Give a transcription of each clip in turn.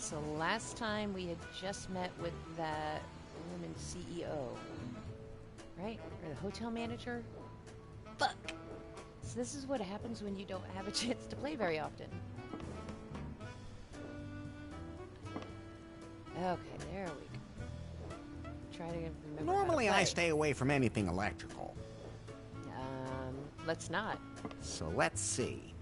So last time we had just met with that woman CEO, right? Or the hotel manager? Fuck! So this is what happens when you don't have a chance to play very often. Okay, there we go. Try to remember. Normally how to I play. stay away from anything electrical. Let's not. So let's see.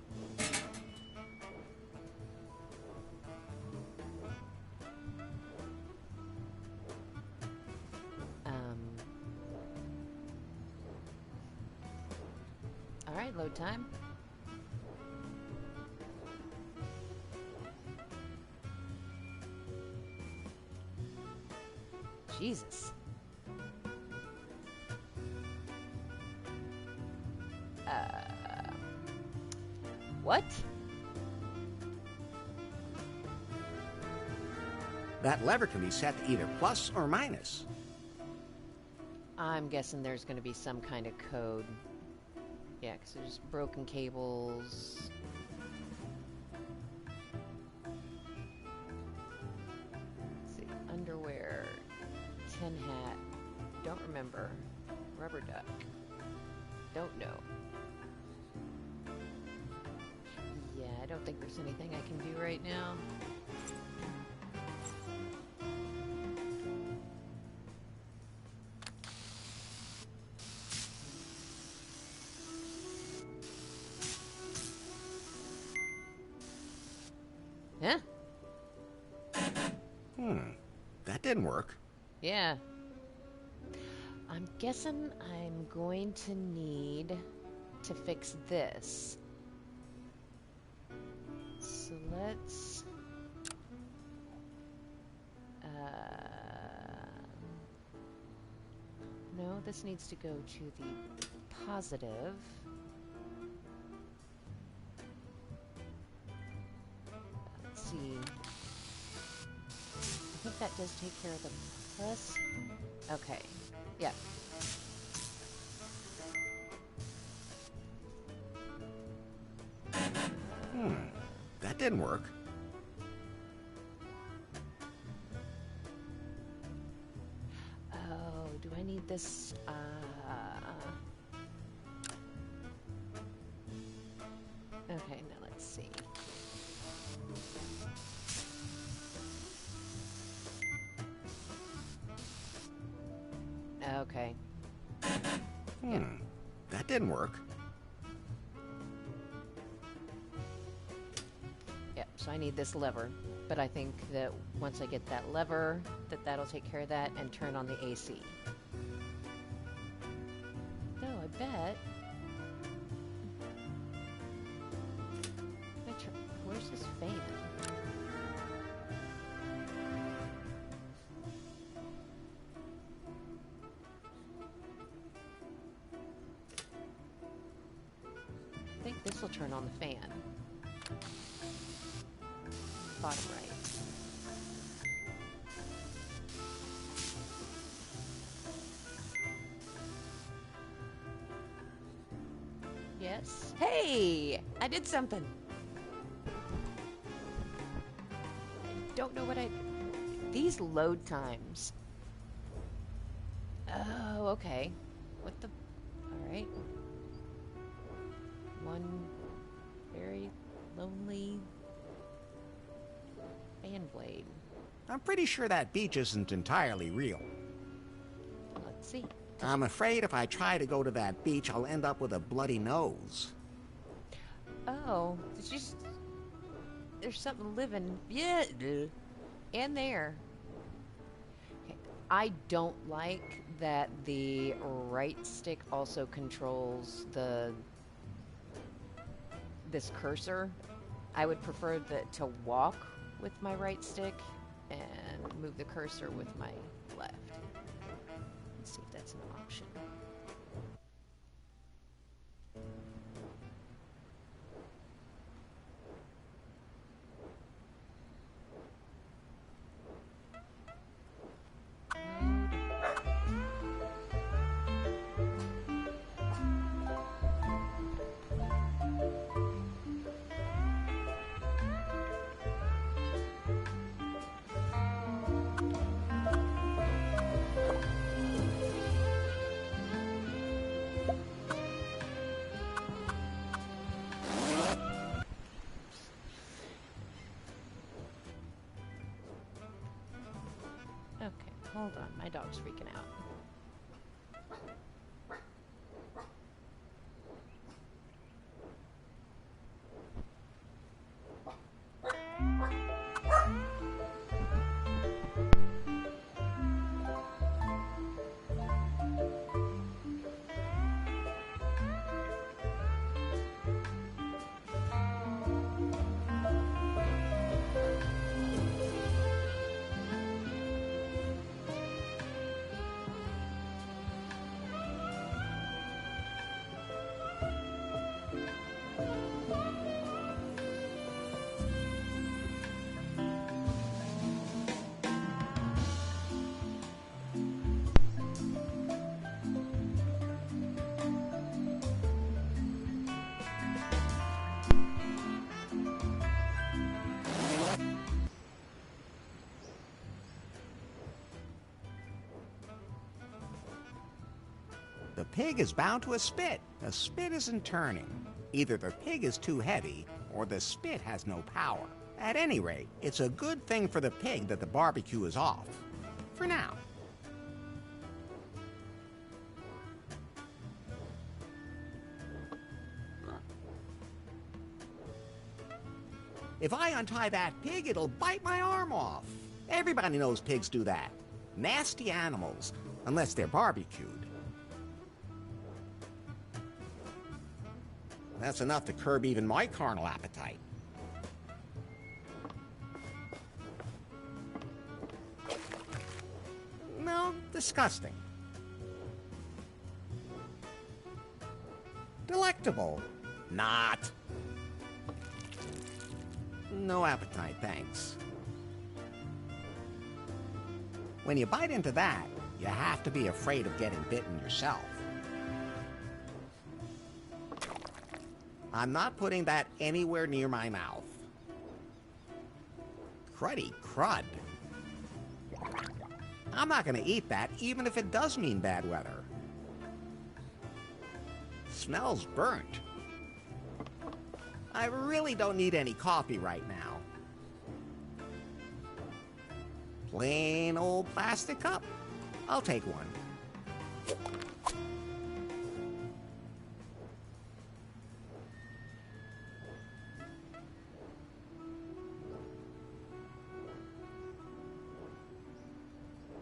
All right, load time. Jesus. What? That lever can be set to either plus or minus. I'm guessing there's going to be some kind of code. Yeah, because there's broken cables. Let's see. Underwear. Tin hat. Don't remember. Rubber duck. Don't know. Yeah, I don't think there's anything I can do right now. Huh? That didn't work. Yeah. I'm guessing I'm going to need to fix this. So let's... no, this needs to go to the positive. Let's see. I think that does take care of the plus. Okay. Yeah. That didn't work. Oh, do I need this? Okay, now let's see. Okay. That didn't work. Yep, so I need this lever. But I think that once I get that lever, that'll take care of that and turn on the AC. Though, I bet... Where's this fan? I think this will turn on the fan. Bottom right. Yes. Hey! I did something! I don't know what I... These load times. Oh, okay. What the... Alright. One very lonely fan blade. I'm pretty sure that beach isn't entirely real. Let's see. I'm afraid if I try to go to that beach, I'll end up with a bloody nose. Oh, did you... There's something living... Yeah, and there. Okay. I don't like that the right stick also controls this cursor. I would prefer to walk with my right stick and move the cursor with my left. Let's see if that's an option. Hold on, my dog's freaking out. The pig is bound to a spit. The spit isn't turning. Either the pig is too heavy, or the spit has no power. At any rate, it's a good thing for the pig that the barbecue is off. For now. If I untie that pig, it'll bite my arm off. Everybody knows pigs do that. Nasty animals, unless they're barbecued. That's enough to curb even my carnal appetite. No, disgusting. Delectable. Not. No appetite, thanks. When you bite into that, you have to be afraid of getting bitten yourself. I'm not putting that anywhere near my mouth. Cruddy crud. I'm not gonna eat that, even if it does mean bad weather. Smells burnt. I really don't need any coffee right now. Plain old plastic cup. I'll take one.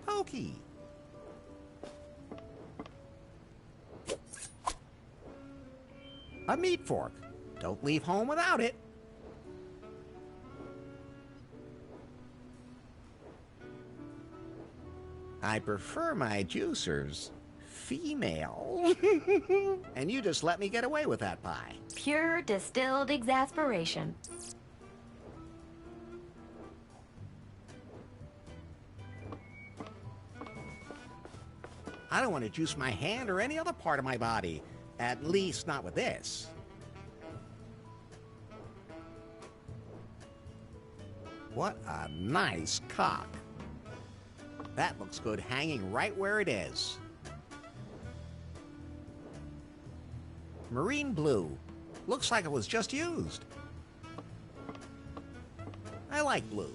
Pokey. A meat fork. Don't leave home without it. I prefer my juicers female. And you just let me get away with that pie. Pure distilled exasperation. I don't want to juice my hand or any other part of my body. At least not with this. What a nice cock. That looks good hanging right where it is. Marine blue. Looks like it was just used. I like blue.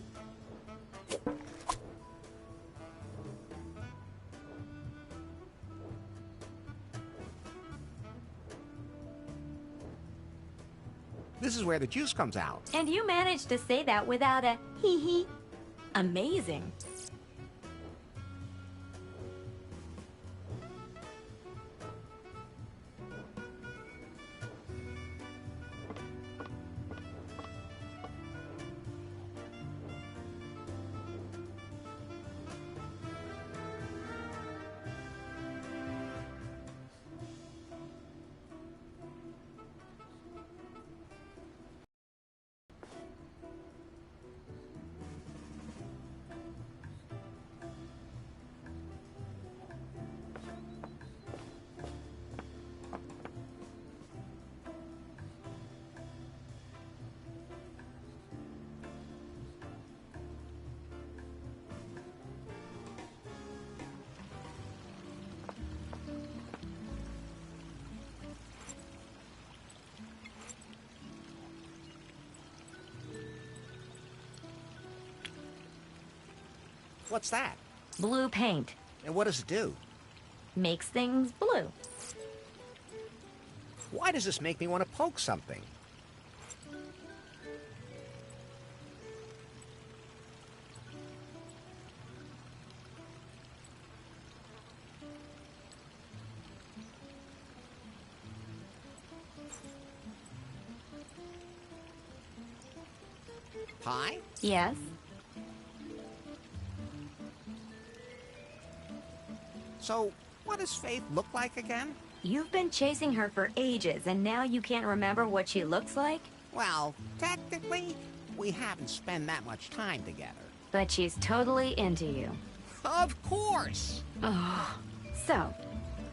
This is where the juice comes out. And you managed to say that without a hee-hee. Amazing. What's that? Blue paint. And what does it do? Makes things blue. Why does this make me want to poke something? Pie? Yes? So, what does Faith look like again? You've been chasing her for ages, and now you can't remember what she looks like? Well, technically, we haven't spent that much time together. But she's totally into you. Of course! So,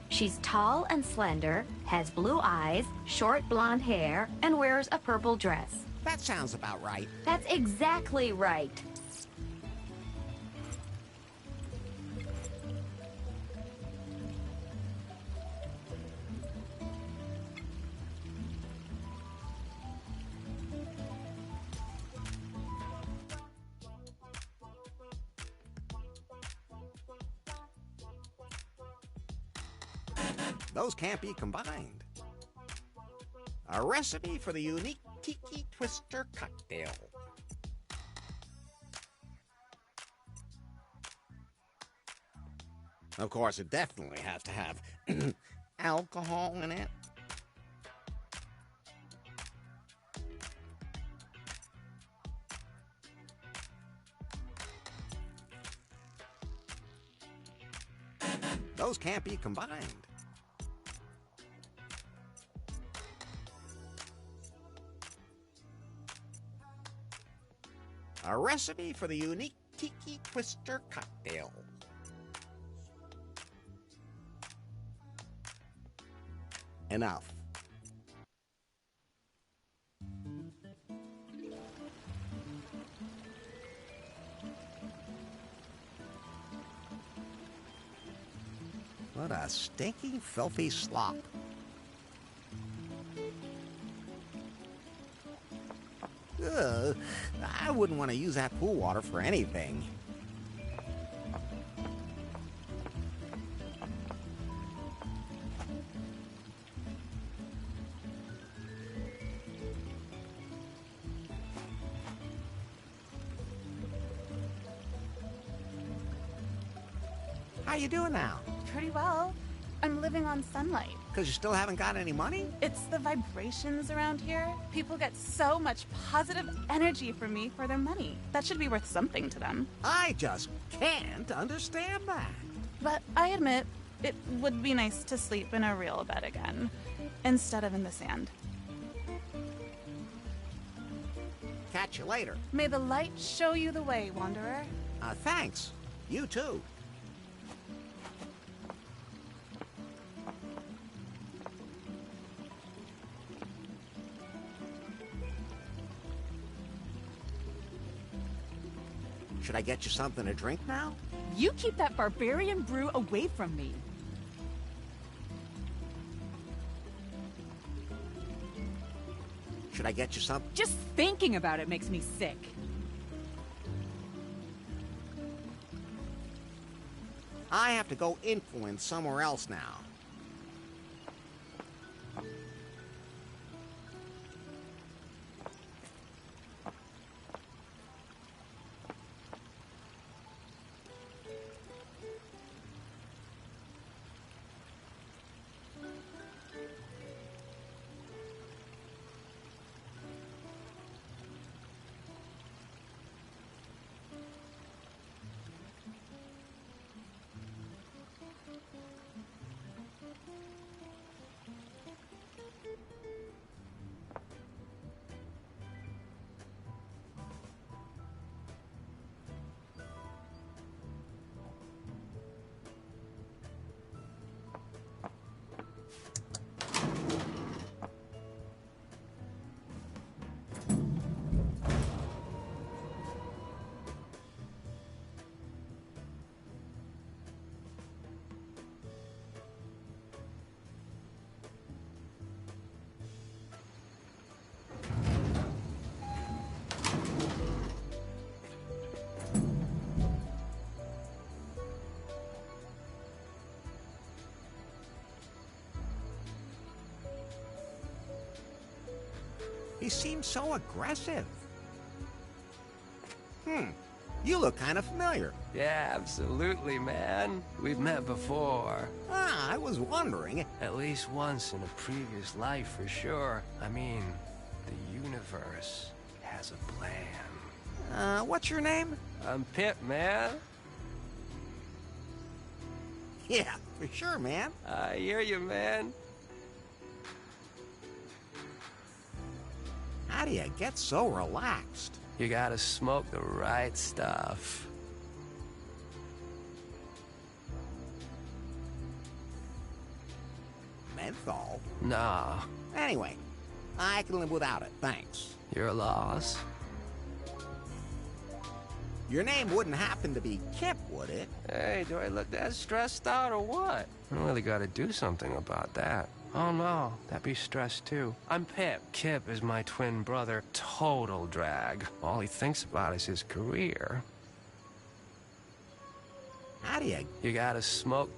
she's tall and slender, has blue eyes, short blonde hair, and wears a purple dress. That sounds about right. That's exactly right. Those can't be combined. A recipe for the unique Tiki Twister cocktail. Of course, it definitely has to have alcohol in it. Those can't be combined. A recipe for the unique Tiki Twister cocktail. Enough. What a stinky, filthy slop. Ugh, I wouldn't want to use that pool water for anything. How you doing now? Pretty well. I'm living on sunlight. Because you still haven't got any money? It's the vibrations around here. People get so much positive energy from me for their money. That should be worth something to them. I just can't understand that. But I admit, it would be nice to sleep in a real bed again, instead of in the sand. Catch you later. May the light show you the way, Wanderer. Thanks. You too. Should I get you something to drink now? You keep that barbarian brew away from me. Should I get you something? Just thinking about it makes me sick. I have to go influence somewhere else now. He seems so aggressive. You look kind of familiar. Yeah, absolutely, man. We've met before. Ah, I was wondering. At least once in a previous life, for sure. I mean, the universe has a plan. What's your name? I'm Pip, man. Yeah, for sure, man. I hear you, man. How do you get so relaxed? You gotta smoke the right stuff. Menthol? Nah, Anyway, I can live without it, thanks. you're a loss. Your name wouldn't happen to be Kip, would it? Hey, do I look that stressed out or what? I really gotta do something about that. Oh no, that'd be stress too. I'm Pip. Kip is my twin brother. Total drag. All he thinks about is his career. How do you... You gotta smoke.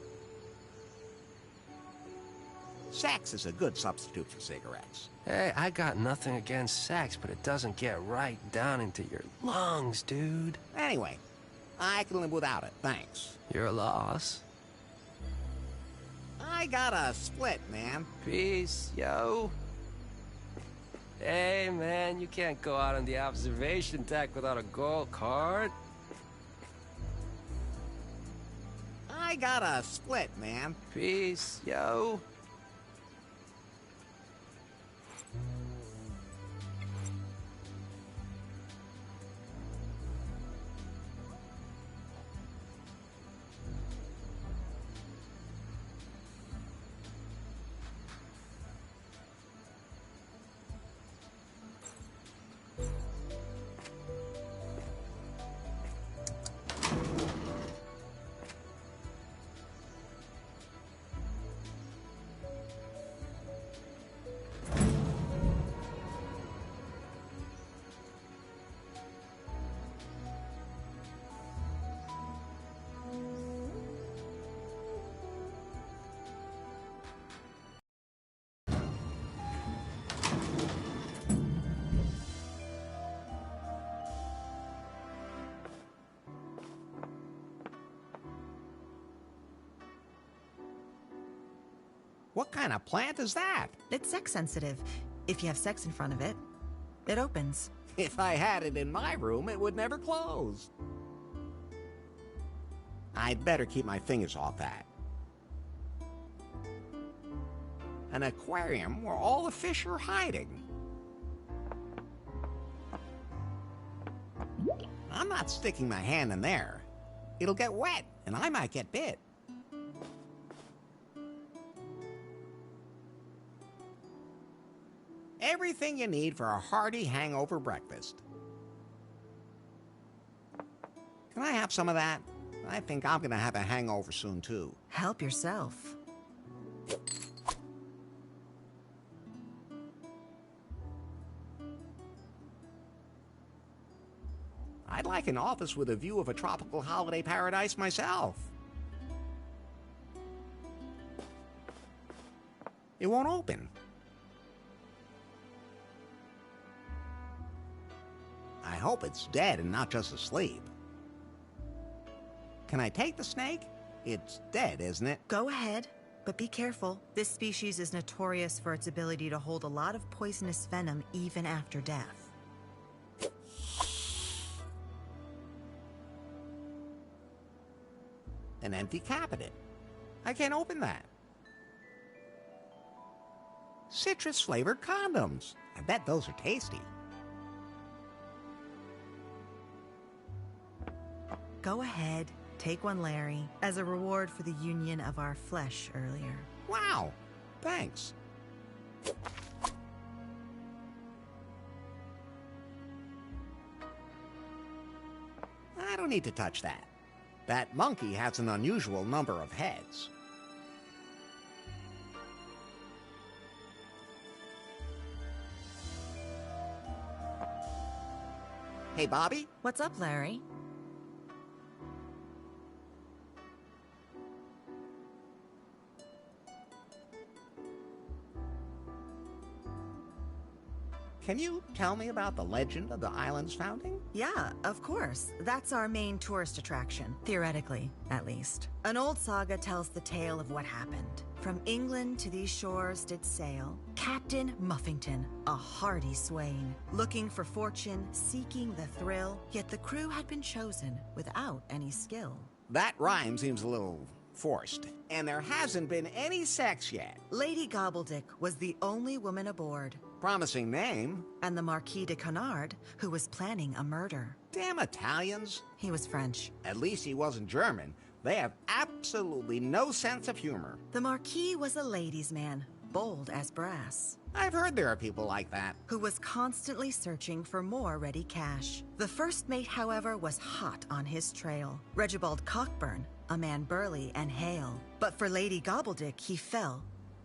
Sex is a good substitute for cigarettes. Hey, I got nothing against sex, but it doesn't get right down into your lungs, dude. Anyway, I can live without it, thanks. You're a loss. I got a split, man. Peace, yo. Hey, man, you can't go out on the observation deck without a gold card. I got a split, man. Peace, yo. What kind of plant is that? It's sex sensitive. If you have sex in front of it, it opens. If I had it in my room, it would never close. I'd better keep my fingers off that. An aquarium where all the fish are hiding. I'm not sticking my hand in there. It'll get wet, and I might get bit. Everything you need for a hearty hangover breakfast. Can I have some of that? I think I'm gonna have a hangover soon, too. Help yourself. I'd like an office with a view of a tropical holiday paradise myself. It won't open. I hope it's dead and not just asleep. Can I take the snake? It's dead, isn't it? Go ahead, but be careful. This species is notorious for its ability to hold a lot of poisonous venom even after death. An empty cabinet. I can't open that. Citrus-flavored condoms. I bet those are tasty. Go ahead, take one, Larry, as a reward for the union of our flesh earlier. Wow, thanks. I don't need to touch that. That monkey has an unusual number of heads. Hey, Bobby? What's up, Larry? Can you tell me about the legend of the island's founding? Yeah, of course. That's our main tourist attraction, theoretically, at least. An old saga tells the tale of what happened. From England to these shores did sail Captain Muffington, a hardy swain, looking for fortune, seeking the thrill, yet the crew had been chosen without any skill. That rhyme seems a little forced. And there hasn't been any sex yet. Lady Gobbledick was the only woman aboard. Promising name. And the Marquis de Canard, who was planning a murder. Damn Italians. He was French. At least he wasn't German. They have absolutely no sense of humor. The Marquis was a ladies' man, bold as brass. I've heard there are people like that. Who was constantly searching for more ready cash. The first mate, however, was hot on his trail. Regibald Cockburn, a man burly and hale. But for Lady Gobbledick, he fell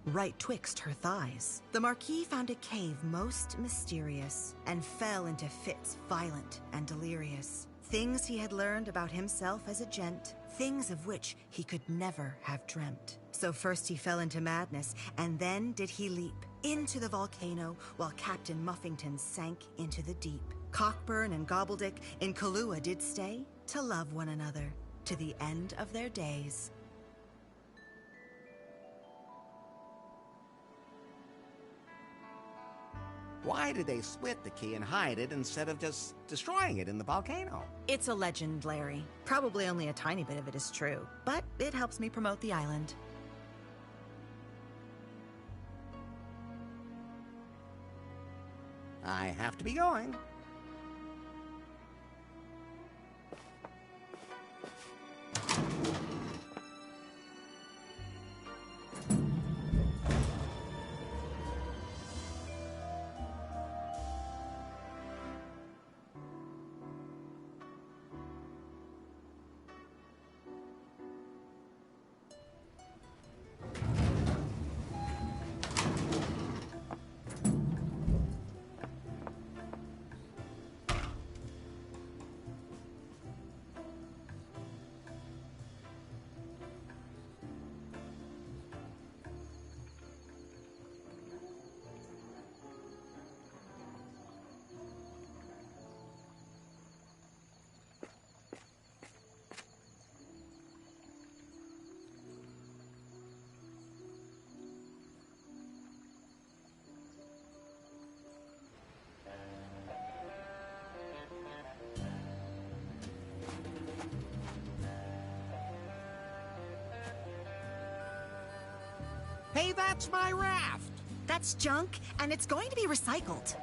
right twixt her thighs. The Marquis found a cave most mysterious and fell into fits violent and delirious. Things he had learned about himself as a gent, things of which he could never have dreamt. So first he fell into madness, and then did he leap into the volcano while Captain Muffington sank into the deep. Cockburn and Gobbledick in Kahlua did stay to love one another to the end of their days. Why did they split the key and hide it instead of just destroying it in the volcano? It's a legend, Larry. Probably only a tiny bit of it is true, but it helps me promote the island. I have to be going. Hey, that's my raft! That's junk, and it's going to be recycled.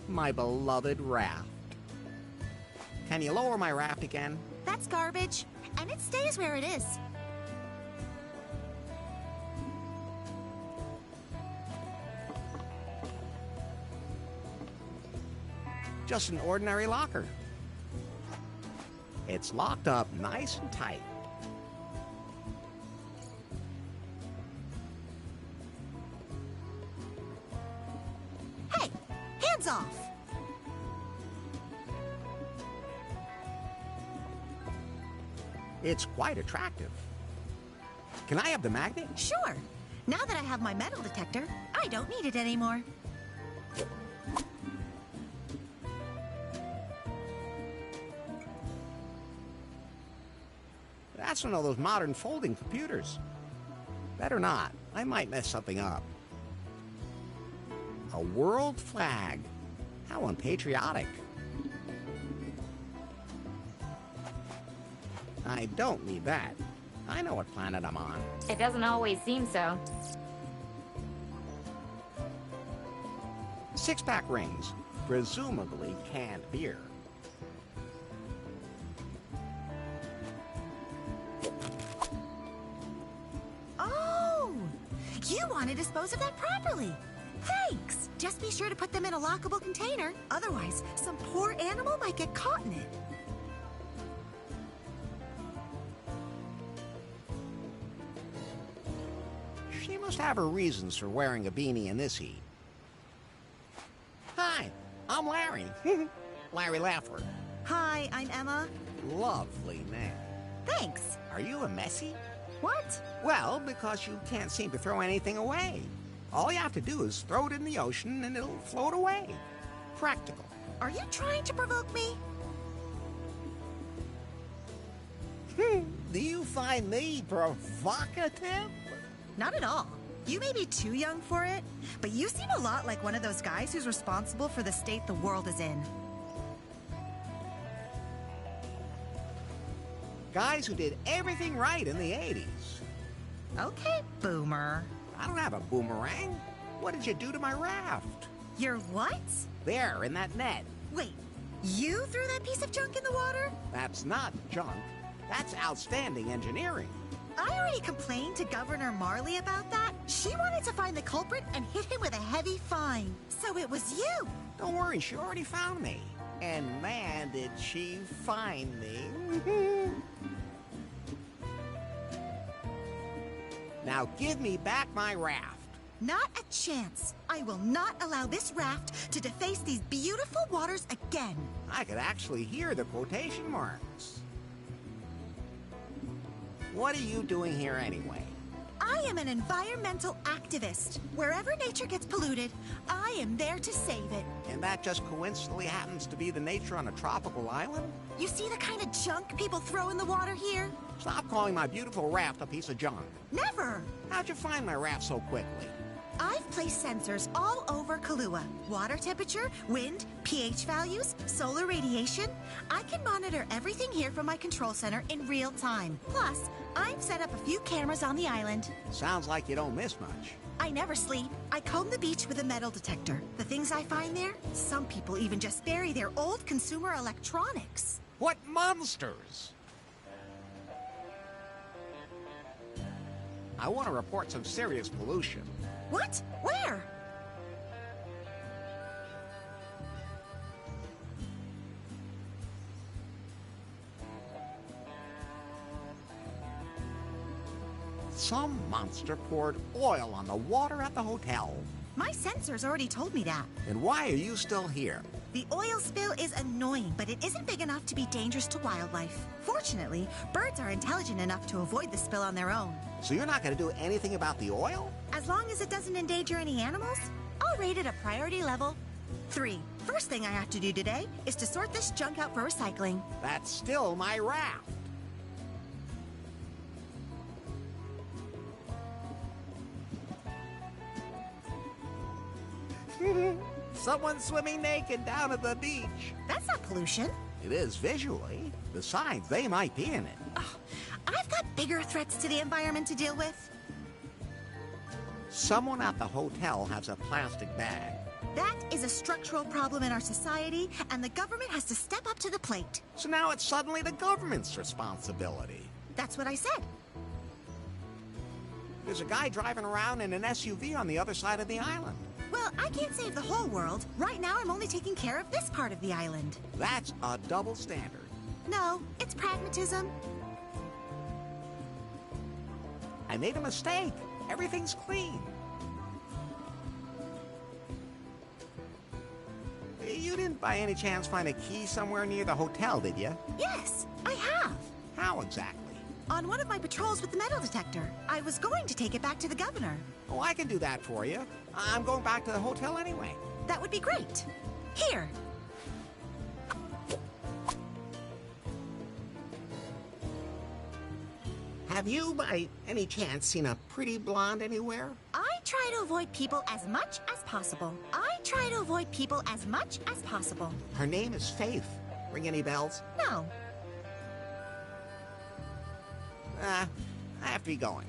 My beloved raft. Can you lower my raft again? That's garbage, and it stays where it is. Just an ordinary locker. It's locked up nice and tight. Hey, hands off! It's quite attractive. Can I have the magnet? Sure. Now that I have my metal detector, I don't need it anymore. That's one of those modern folding computers. Better not. I might mess something up. A world flag. How unpatriotic. I don't need that. I know what planet I'm on. It doesn't always seem so. 6-pack rings. Presumably canned beer. You want to dispose of that properly. Thanks. Just be sure to put them in a lockable container. Otherwise, some poor animal might get caught in it. She must have her reasons for wearing a beanie in this heat. Hi, I'm Larry. Larry Laffer. Hi, I'm Emma. Lovely name. Thanks. Are you a Messi? What? Well, because you can't seem to throw anything away. All you have to do is throw it in the ocean and it'll float away. Practical. Are you trying to provoke me? Do you find me provocative? Not at all. You may be too young for it, but you seem a lot like one of those guys who's responsible for the state the world is in. Guys who did everything right in the 80s. Okay, boomer. I don't have a boomerang. What did you do to my raft? You're what? There, in that net. Wait, you threw that piece of junk in the water? That's not junk. That's outstanding engineering. I already complained to Governor Marley about that. She wanted to find the culprit and hit him with a heavy fine. So it was you. Don't worry, she already found me. And man, did she find me. Now give me back my raft. Not a chance. I will not allow this raft to deface these beautiful waters again. I could actually hear the quotation marks. What are you doing here anyway? I am an environmental activist. Wherever nature gets polluted, I am there to save it. And that just coincidentally happens to be the nature on a tropical island? You see the kind of junk people throw in the water here? Stop calling my beautiful raft a piece of junk. Never! How'd you find my raft so quickly? I've placed sensors all over Kahlua. Water temperature, wind, pH values, solar radiation. I can monitor everything here from my control center in real time. Plus, I've set up a few cameras on the island. Sounds like you don't miss much. I never sleep. I comb the beach with a metal detector. The things I find there, some people even just bury their old consumer electronics. What monsters! I want to report some serious pollution. What? Where? Some monster poured oil on the water at the hotel. My sensors already told me that. And why are you still here? The oil spill is annoying, but it isn't big enough to be dangerous to wildlife. Fortunately, birds are intelligent enough to avoid the spill on their own. So you're not going to do anything about the oil? As long as it doesn't endanger any animals, I'll rate it a priority level 3. First thing I have to do today is to sort this junk out for recycling. That's still my raft. Someone swimming naked down at the beach. That's not pollution. It is visually. Besides, they might be in it. I've got bigger threats to the environment to deal with. Someone at the hotel has a plastic bag. That is a structural problem in our society, and the government has to step up to the plate. So now it's suddenly the government's responsibility. That's what I said. There's a guy driving around in an SUV on the other side of the island. Well, I can't save the whole world. Right now, I'm only taking care of this part of the island. That's a double standard. No, it's pragmatism. I made a mistake. Everything's clean. You didn't by any chance find a key somewhere near the hotel, did you? Yes, I have. How exactly? On one of my patrols with the metal detector. I was going to take it back to the governor. Oh, I can do that for you. I'm going back to the hotel anyway. That would be great. Here. Have you, by any chance, seen a pretty blonde anywhere? I try to avoid people as much as possible. Her name is Faith. Ring any bells? No. I have to be going.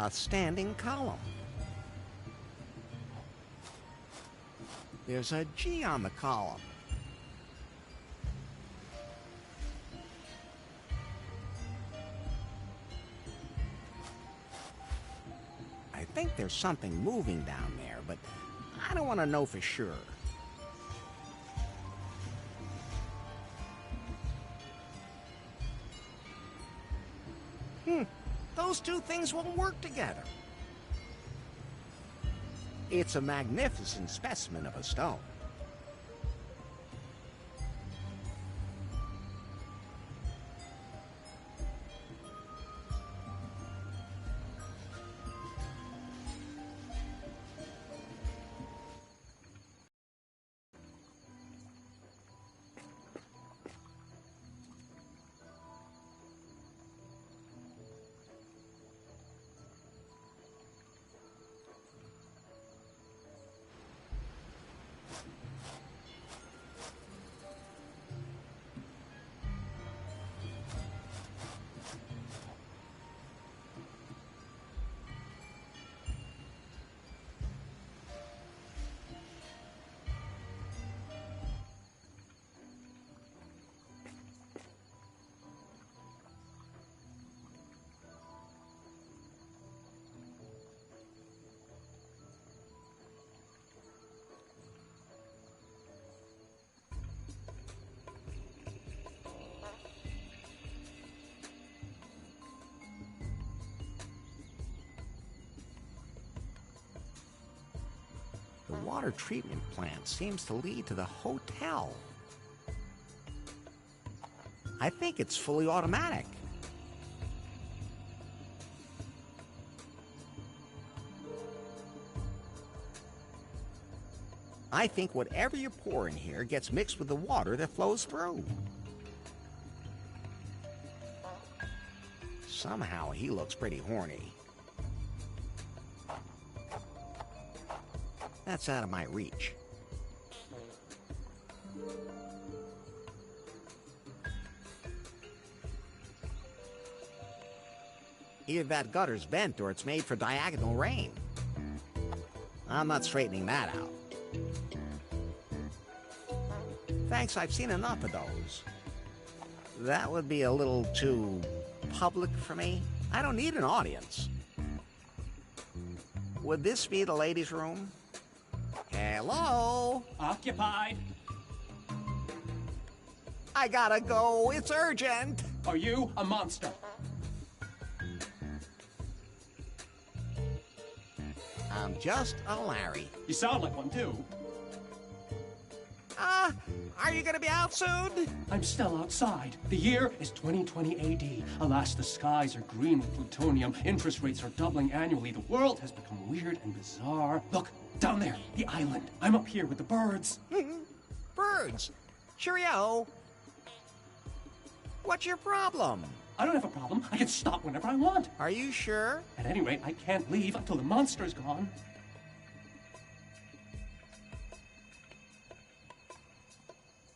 A standing column. There's a G on the column. I think there's something moving down there, but I don't want to know for sure. Those two things won't work together. It's a magnificent specimen of a stone. The water treatment plant seems to lead to the hotel. I think it's fully automatic. I think whatever you pour in here gets mixed with the water that flows through. Somehow he looks pretty horny. That's out of my reach. Either that gutter's bent or it's made for diagonal rain. I'm not straightening that out. Thanks, I've seen enough of those. That would be a little too public for me. I don't need an audience. Would this be the ladies' room? Hello? Occupied. I gotta go. It's urgent. Are you a monster? I'm just a Larry. You sound like one, too. Are you gonna be out soon? I'm still outside. The year is 2020 AD. Alas, the skies are green with plutonium. Interest rates are doubling annually. The world has become weird and bizarre. Look, down there, the island. I'm up here with the birds. Birds? Cheerio. What's your problem? I don't have a problem. I can stop whenever I want. Are you sure? At any rate, I can't leave until the monster's gone.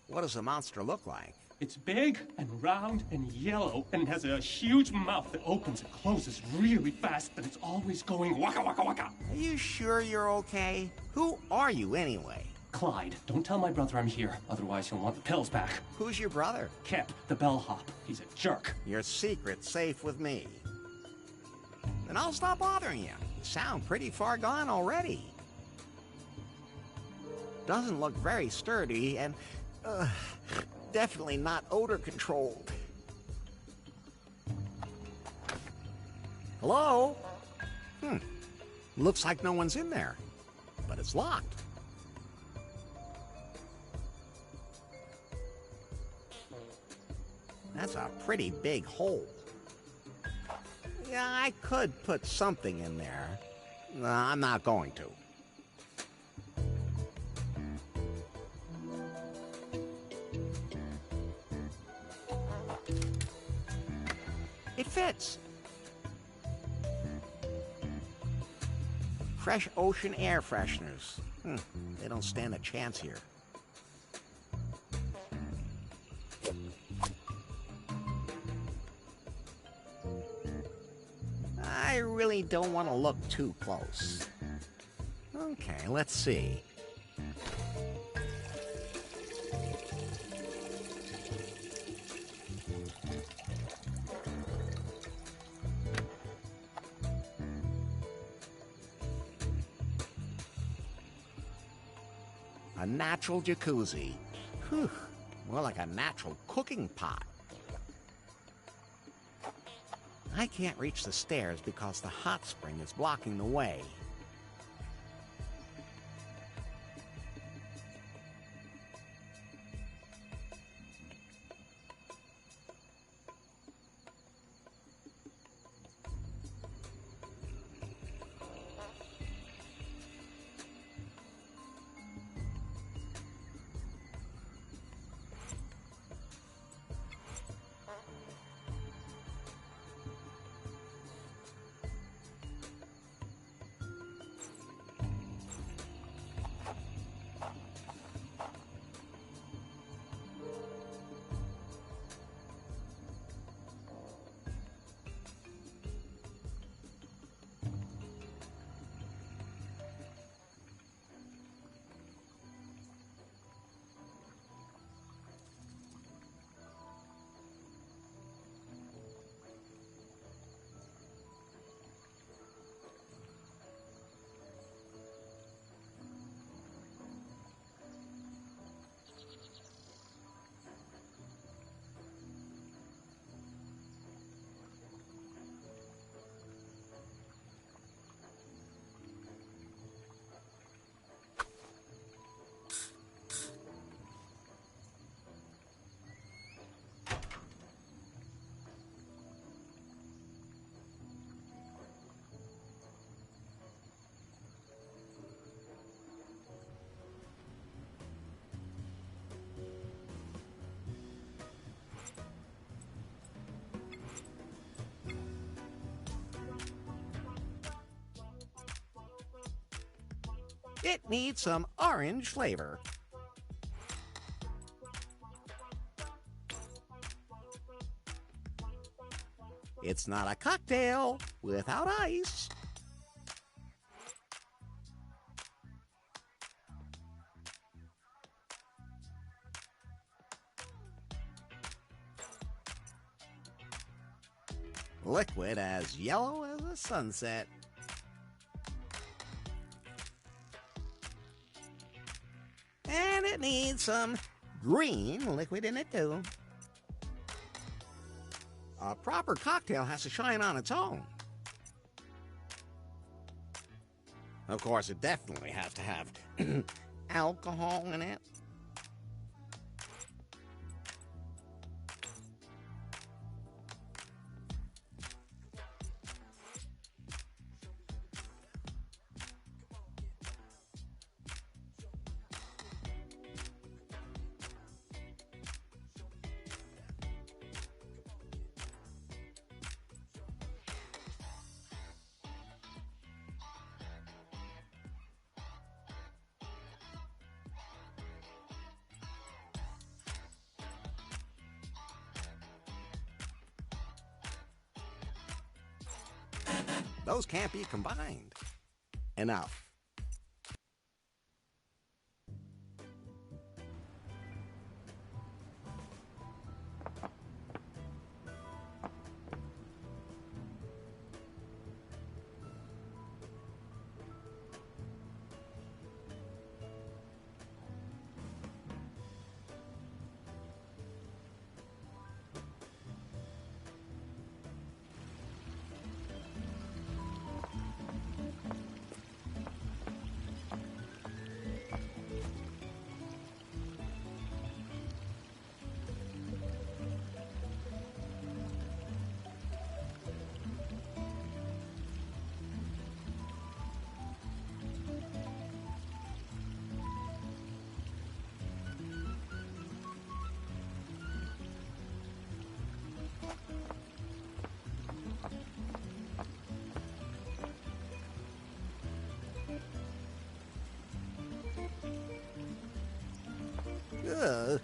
What does the monster look like? It's big and round and yellow, and it has a huge mouth that opens and closes really fast, but it's always going waka waka waka. Are you sure you're okay? Who are you anyway? Clyde, don't tell my brother I'm here, otherwise he'll want the pills back. Who's your brother? Kip, the bellhop. He's a jerk. Your secret's safe with me. Then I'll stop bothering you. You sound pretty far gone already. Doesn't look very sturdy and definitely not odor controlled. Hello? Looks like no one's in there, but it's locked. That's a pretty big hole. Yeah, I could put something in there. I'm not going to. It fits. Fresh ocean air fresheners. They don't stand a chance here. I really don't want to look too close. Okay, let's see. A natural jacuzzi. Whew, more like a natural cooking pot. I can't reach the stairs because the hot spring is blocking the way. It needs some orange flavor. It's not a cocktail without ice. Liquid as yellow as a sunset. And it needs some green liquid in it too. A proper cocktail has to shine on its own. Of course, it definitely has to have alcohol in it. Those can't be combined. Enough. Ugh,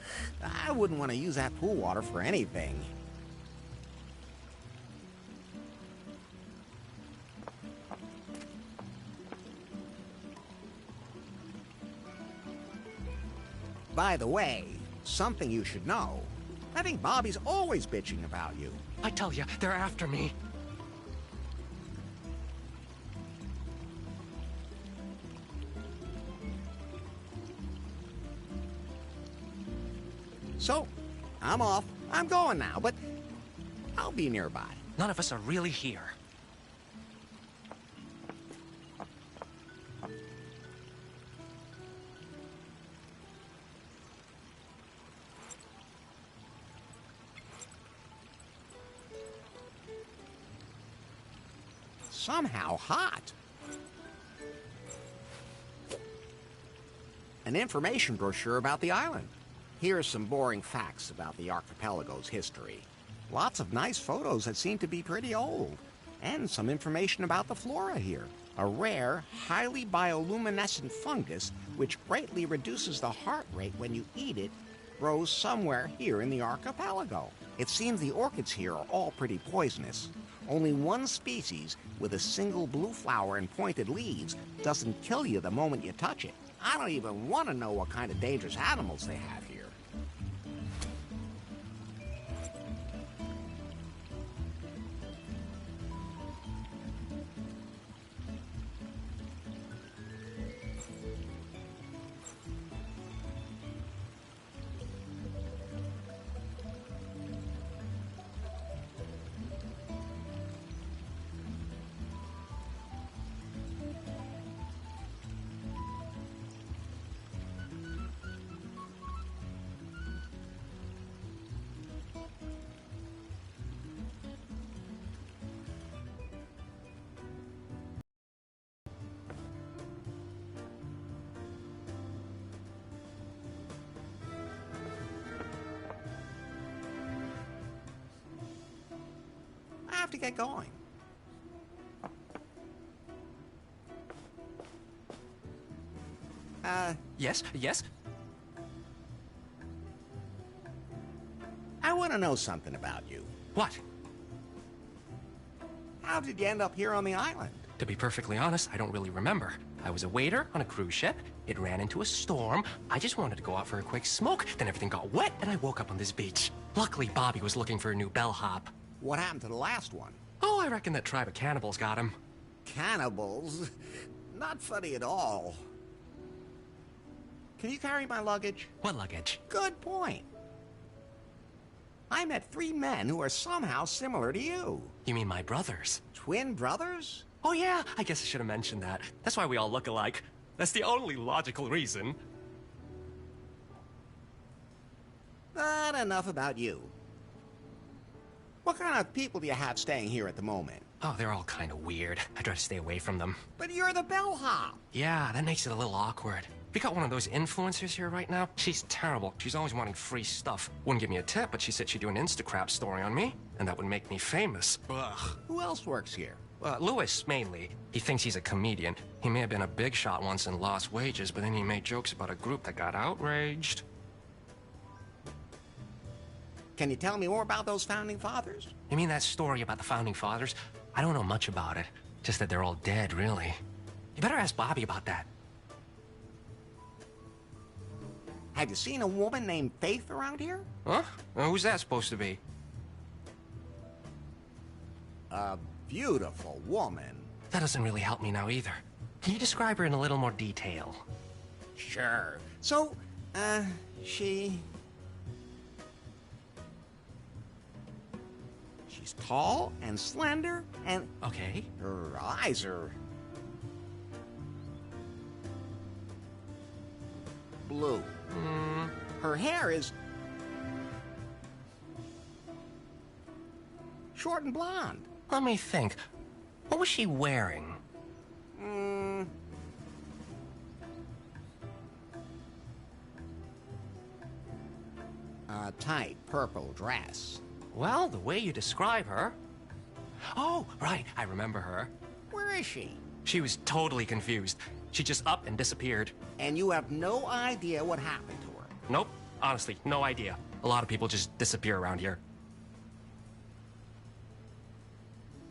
I wouldn't want to use that pool water for anything. By the way, something you should know. I think Bobby's always bitching about you. I tell you, they're after me. So, I'm off. I'm going now, but I'll be nearby. None of us are really here. Somehow hot. An information brochure about the island. Here are some boring facts about the archipelago's history. Lots of nice photos that seem to be pretty old. And some information about the flora here. A rare, highly bioluminescent fungus which greatly reduces the heart rate when you eat it grows somewhere here in the archipelago. It seems the orchids here are all pretty poisonous. Only one species with a single blue flower and pointed leaves doesn't kill you the moment you touch it. I don't even want to know what kind of dangerous animals they have here. I have to get going. Yes? I want to know something about you. What? How did you end up here on the island? To be perfectly honest, I don't really remember. I was a waiter on a cruise ship. It ran into a storm. I just wanted to go out for a quick smoke. Then everything got wet, and I woke up on this beach. Luckily, Bobby was looking for a new bellhop. What happened to the last one? Oh, I reckon that tribe of cannibals got him. Cannibals? Not funny at all. Can you carry my luggage? What luggage? Good point. I met 3 men who are somehow similar to you. You mean my brothers? Twin brothers? Oh yeah, I guess I should have mentioned that. That's why we all look alike. That's the only logical reason. But enough about you. What kind of people do you have staying here at the moment? Oh, they're all kind of weird. I try to stay away from them. But you're the bellhop. Yeah, that makes it a little awkward. We got one of those influencers here right now. She's terrible. She's always wanting free stuff. Wouldn't give me a tip, but she said she'd do an Instacrap story on me, and that would make me famous. Ugh. Who else works here? Lewis, mainly. He thinks he's a comedian. He may have been a big shot once and lost wages, but then he made jokes about a group that got outraged. Can you tell me more about those founding fathers? You mean that story about the founding fathers? I don't know much about it. Just that they're all dead, really. You better ask Bobby about that. Have you seen a woman named Faith around here? Huh? Who's that supposed to be? A beautiful woman. That doesn't really help me now either. Can you describe her in a little more detail? Sure. So, she's tall and slender, and Okay. her eyes are blue. Her hair is short and blonde. Let me think. What was she wearing? A tight purple dress. Well, the way you describe her... Oh, right, I remember her. Where is she? She was totally confused. She just up and disappeared. And you have no idea what happened to her. Nope, honestly, no idea. A lot of people just disappear around here.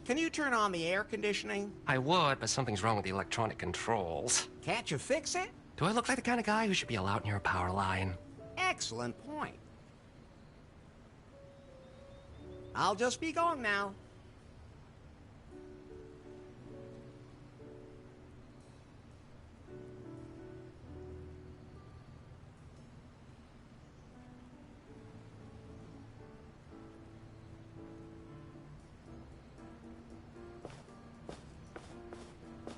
Can you turn on the air conditioning? I would, but something's wrong with the electronic controls. Can't you fix it? Do I look like the kind of guy who should be allowed near a power line? Excellent point. I'll just be going now.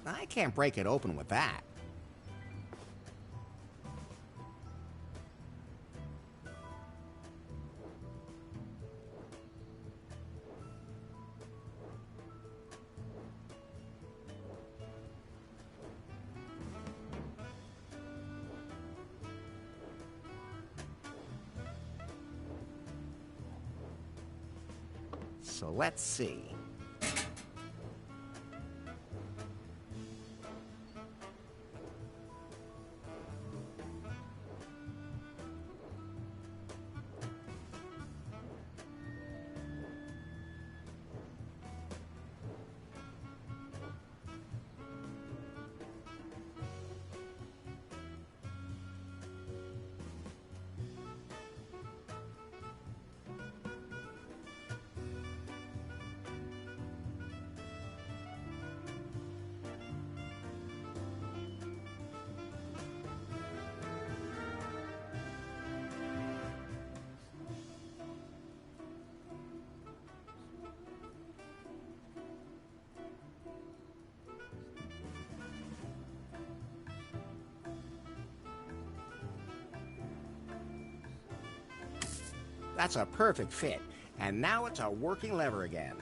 I can't break it open with that. So let's see. That's a perfect fit. And now it's a working lever again.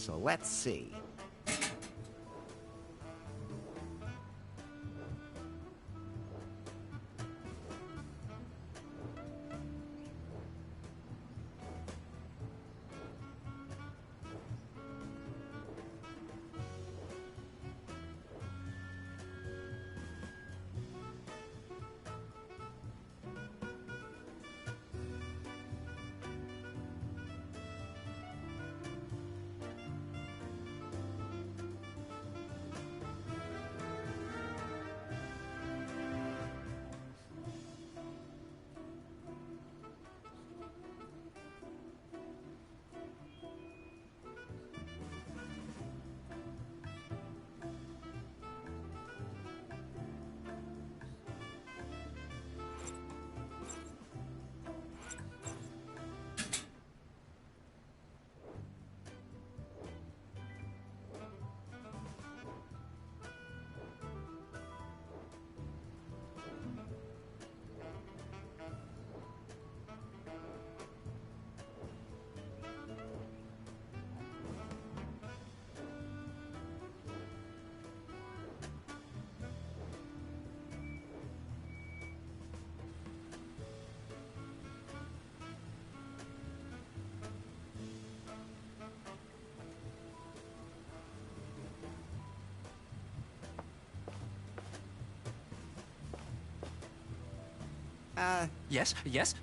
So let's see. Yes, yes?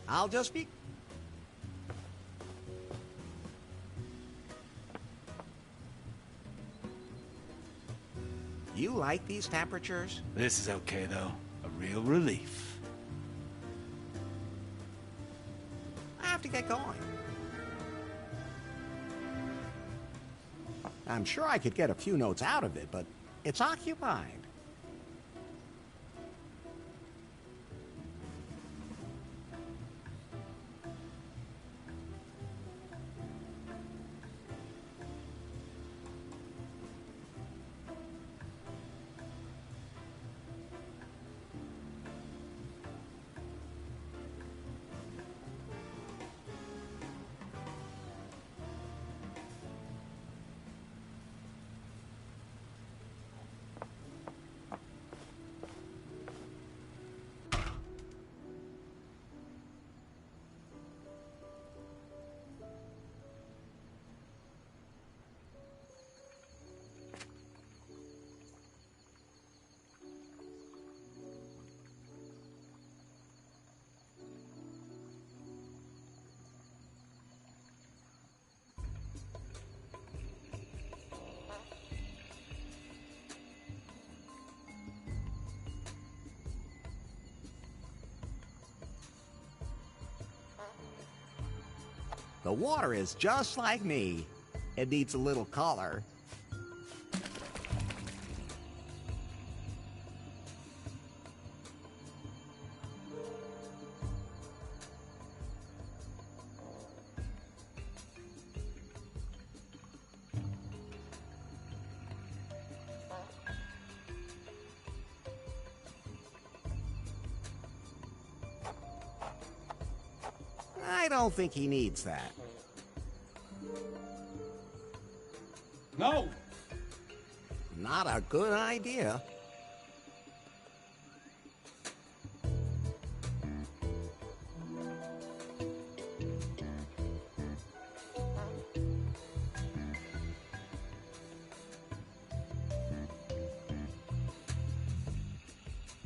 I'll just be... You like these temperatures? This is okay, though. A real relief. I have to get going. I'm sure I could get a few notes out of it, but it's occupied. The water is just like me. It needs a little color. I don't think he needs that. No! Not a good idea.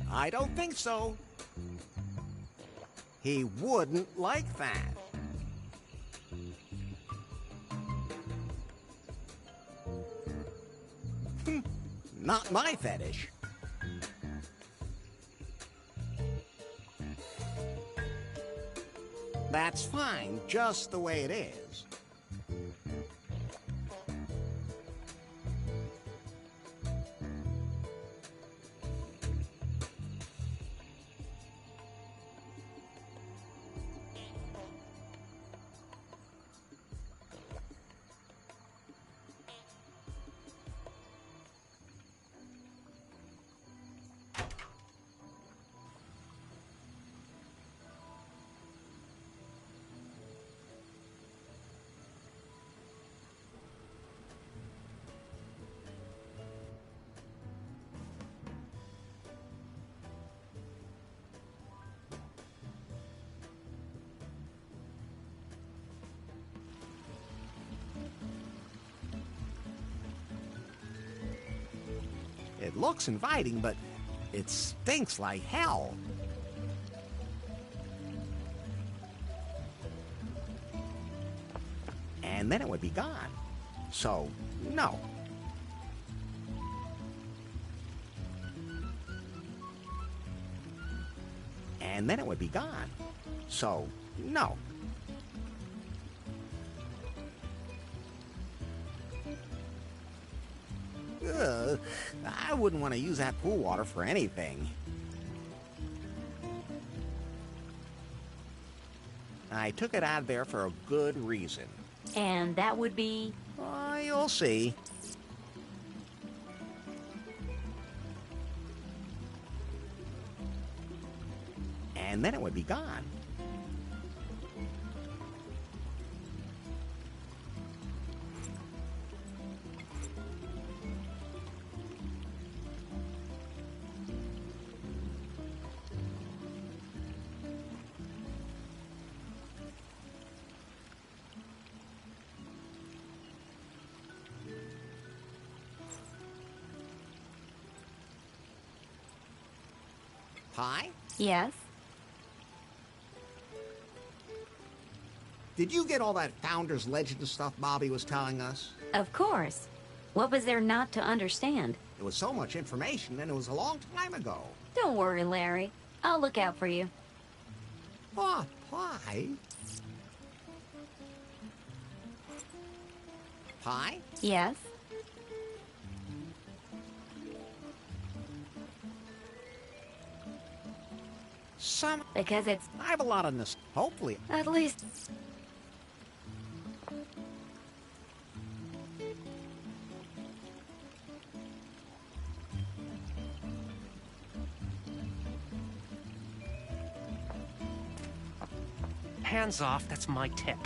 I don't think so. He wouldn't like that. Not my fetish. That's fine, just the way it is. It looks inviting, but it stinks like hell. And then it would be gone. So, no. And then it would be gone. So, no. Ugh, I wouldn't want to use that pool water for anything. I took it out of there for a good reason. And that would be? You'll see. And then it would be gone. Pie? Yes. Did you get all that Founder's Legend stuff Bobby was telling us? Of course. What was there not to understand? It was so much information, and it was a long time ago. Don't worry, Larry. I'll look out for you. Oh, pie? Pie? Yes? Because it's... I have a lot of this. Hopefully. At least... Hands off, that's my tip.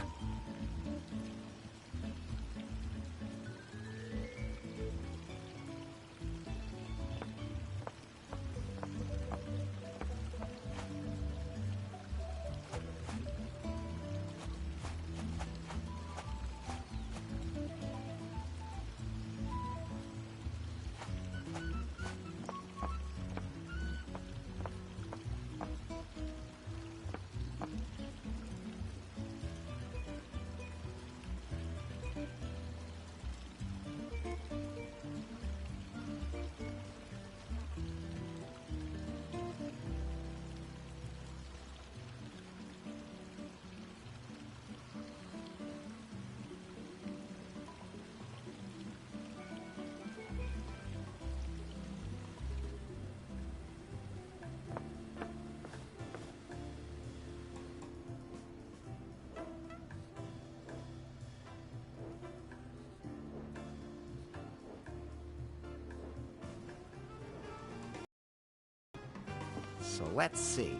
So let's see.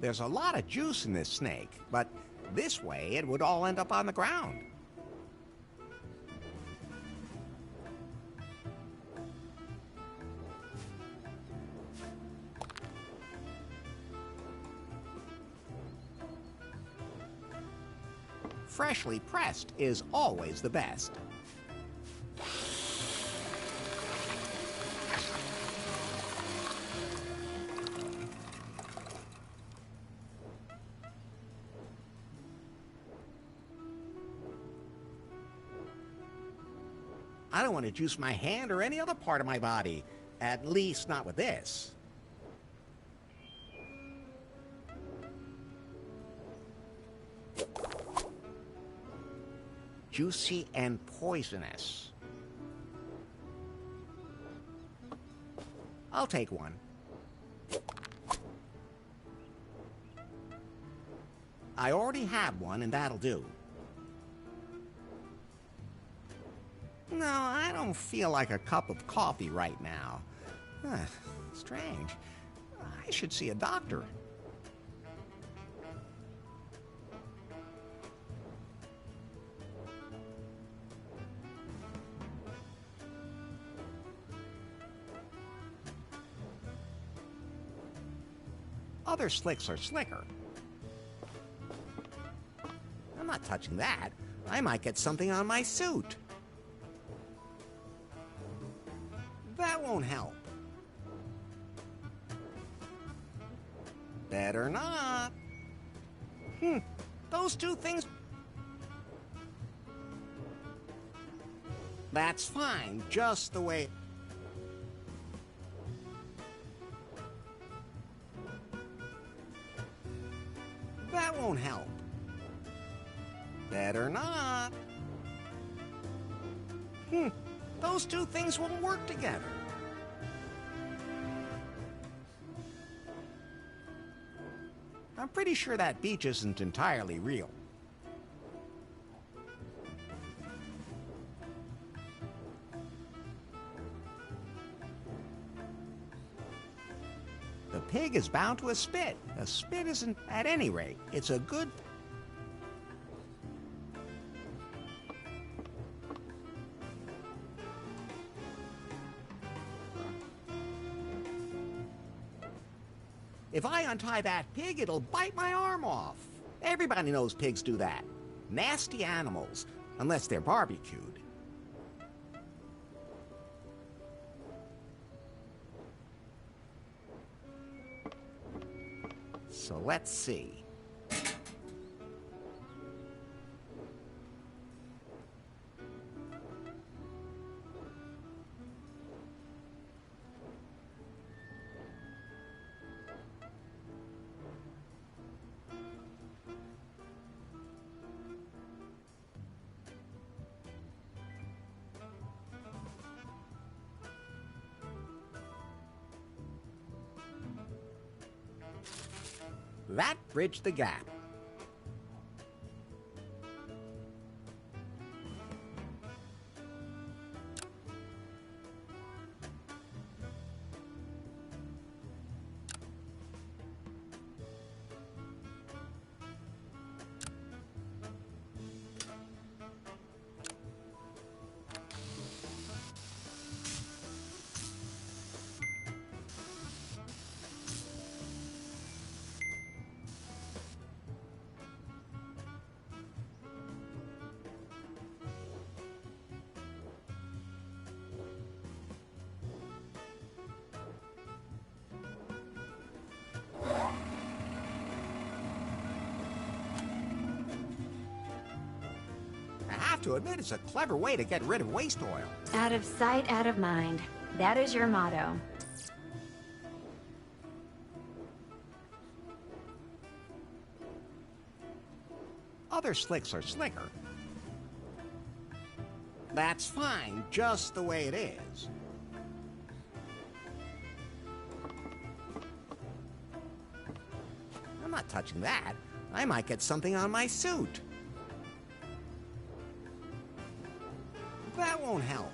There's a lot of juice in this snake, but this way it would all end up on the ground. Freshly pressed is always the best. I don't want to juice my hand or any other part of my body. At least not with this. Juicy and poisonous. I'll take one. I already have one, and that'll do. No, I don't feel like a cup of coffee right now. Strange. I should see a doctor. Other slicks are slicker. I'm not touching that. I might get something on my suit. That won't help. Better not. Those two things... That's fine, just the way... That won't help. Better not. Those two things won't work together. I'm pretty sure that beach isn't entirely real. The pig is bound to a spit. A spit isn't... At any rate, it's a good... If I untie that pig, it'll bite my arm off. Everybody knows pigs do that. Nasty animals, unless they're barbecued. So let's see. That bridged the gap. I have to admit, it's a clever way to get rid of waste oil. Out of sight, out of mind. That is your motto. Other slicks are slicker. That's fine, just the way it is. I'm not touching that. I might get something on my suit. That won't help.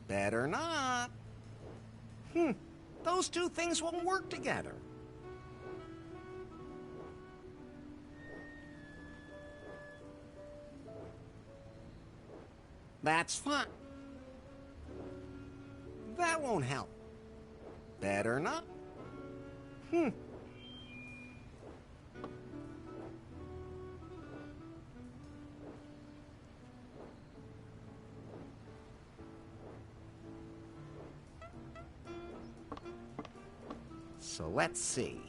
Better not. Those two things won't work together. That's fine. That won't help. Better not. So let's see.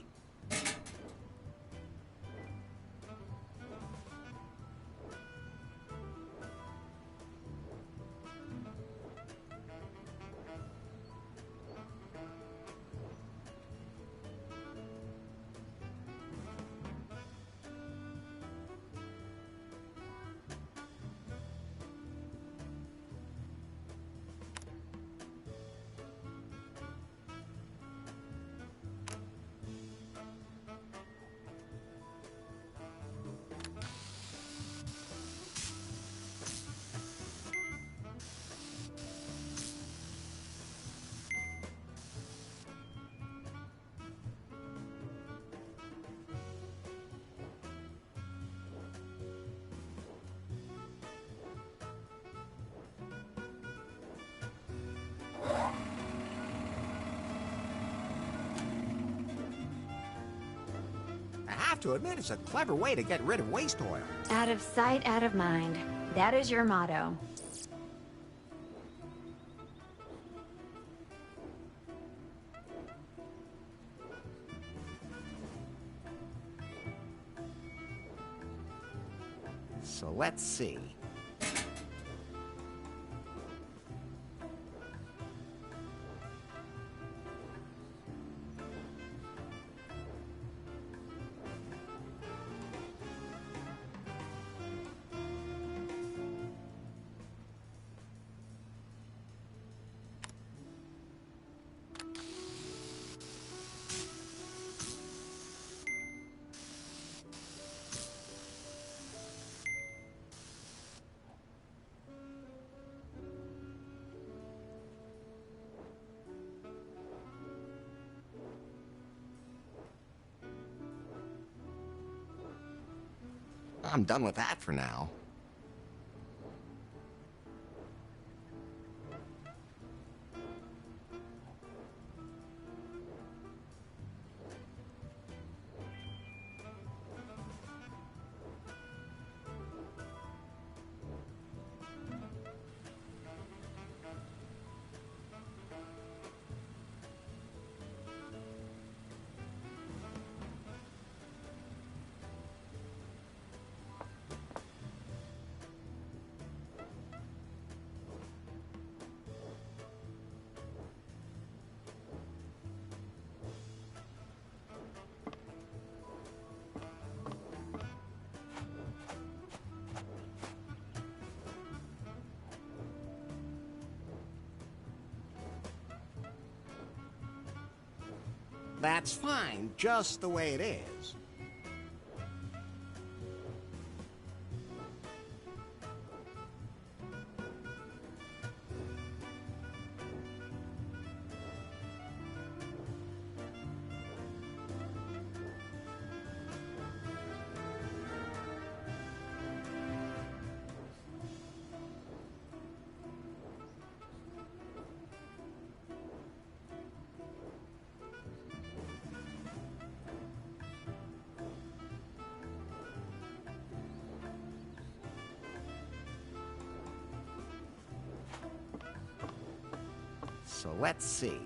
have to admit it's a clever way to get rid of waste oil. Out of sight, out of mind. That is your motto. So let's see. I'm done with that for now. That's fine, just the way it is. So let's see.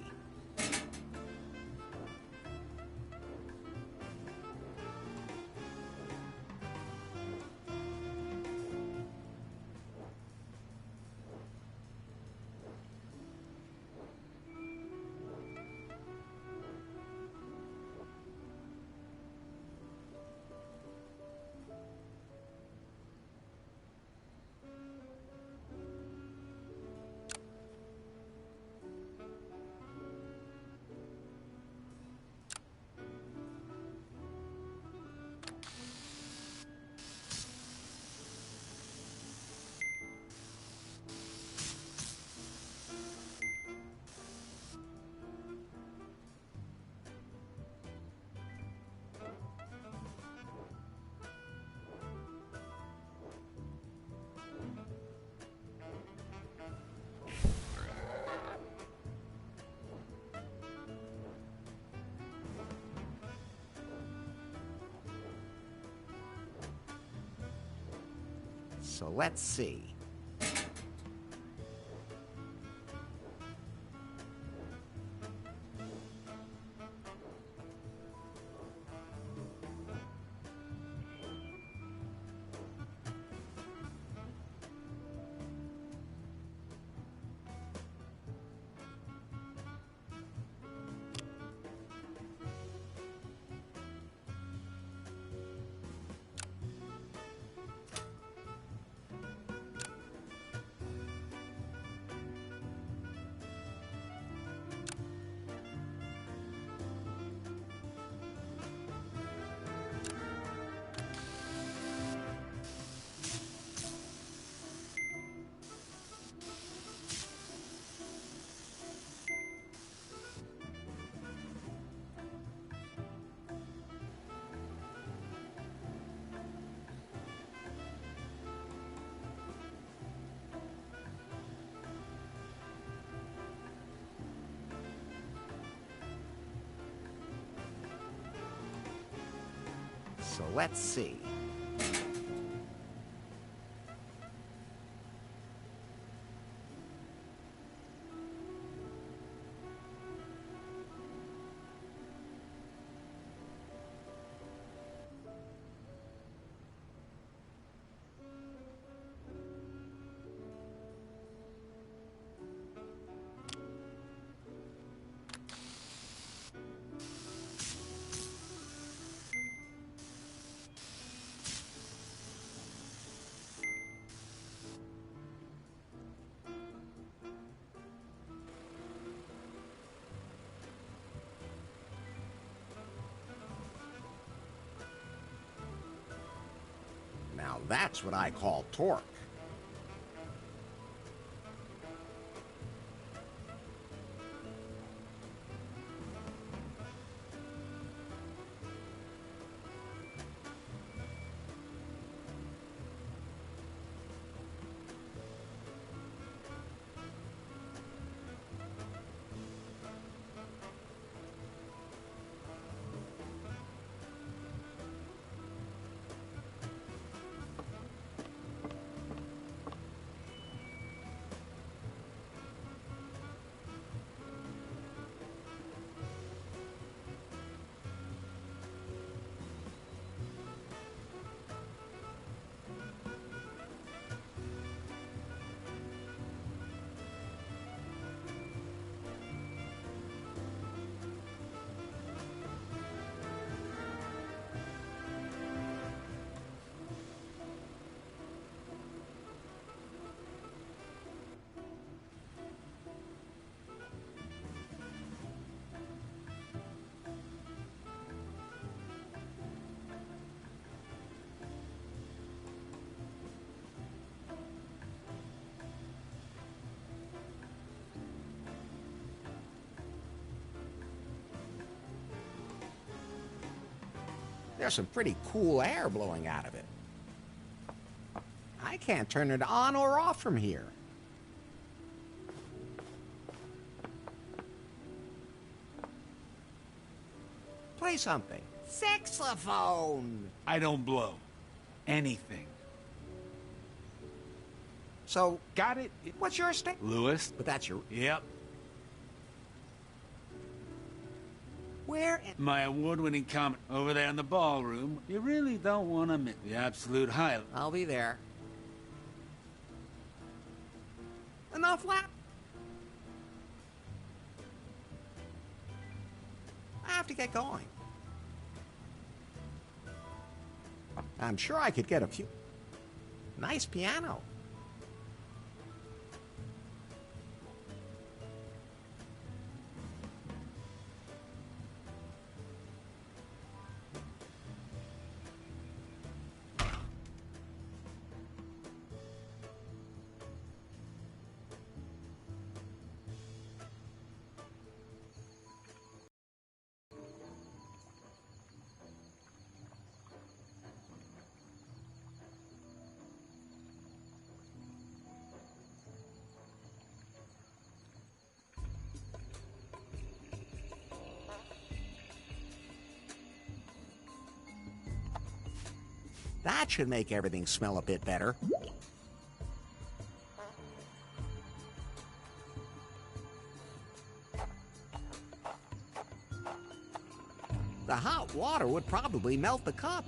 So let's see. So let's see. Now that's what I call torque. There's some pretty cool air blowing out of it. I can't turn it on or off from here. Play something. Saxophone! I don't blow. Anything. So, Got it? what's your state? Lewis? But that's your... Yep. Where in... My award-winning comic over there in the ballroom. You really don't want to miss the absolute highlight. I'll be there. Enough lap. I have to get going. I'm sure I could get a few... Nice piano. That should make everything smell a bit better. The hot water would probably melt the cup.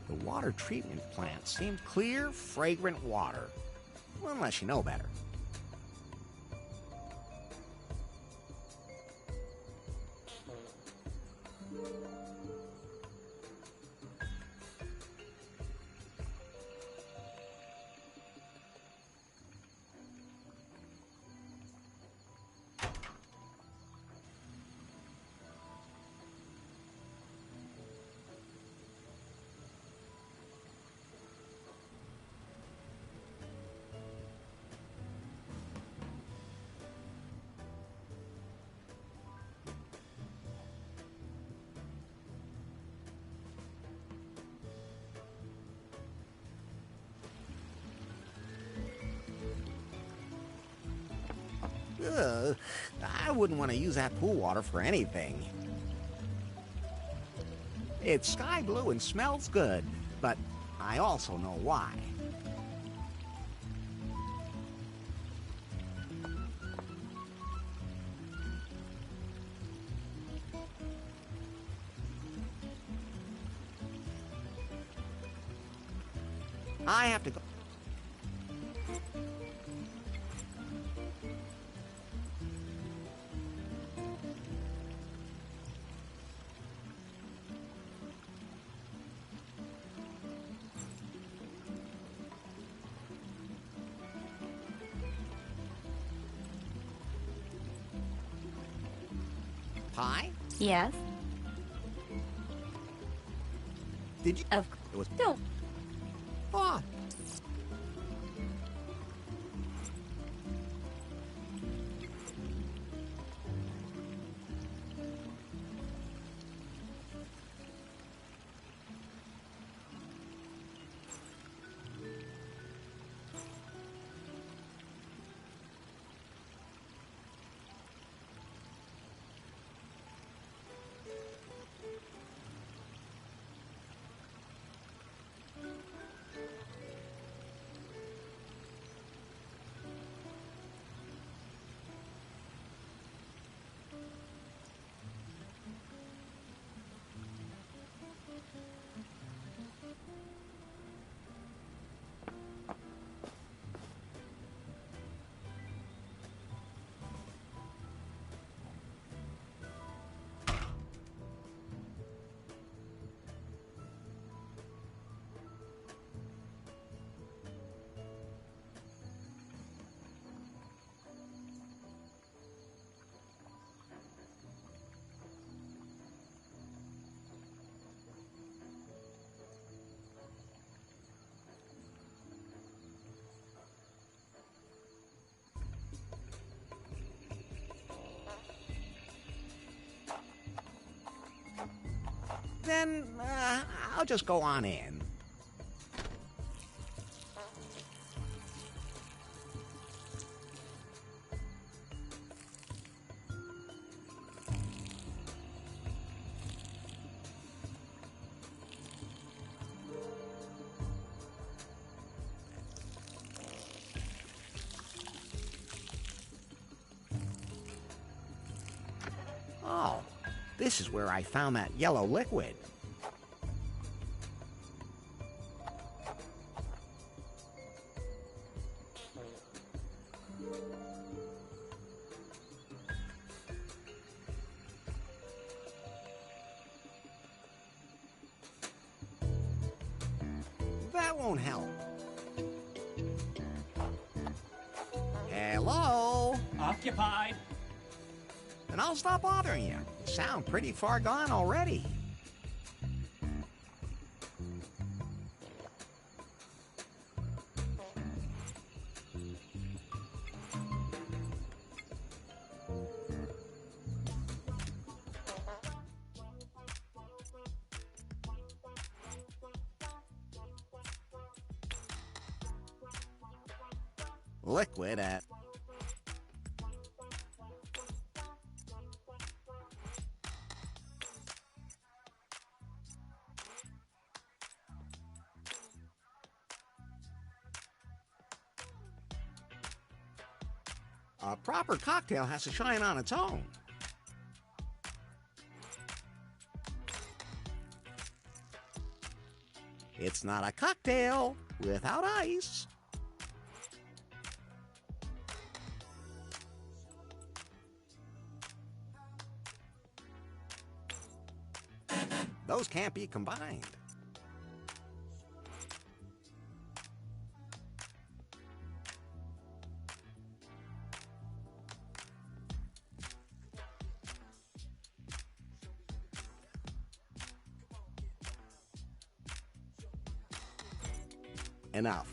The water treatment plant seemed clear, fragrant water. Unless you know better. I wouldn't want to use that pool water for anything. It's sky blue and smells good, but I also know why. I have to go. Pie? Yes? Did you? Of It was. Don't. Oh. Then, I'll just go on in. Oh, this is where I found that yellow liquid. That won't help. Hello? Occupied. Then I'll stop bothering you. You sound pretty far gone already. Liquid at... A proper cocktail has to shine on its own. It's not a cocktail without ice. Those can't be combined. Enough.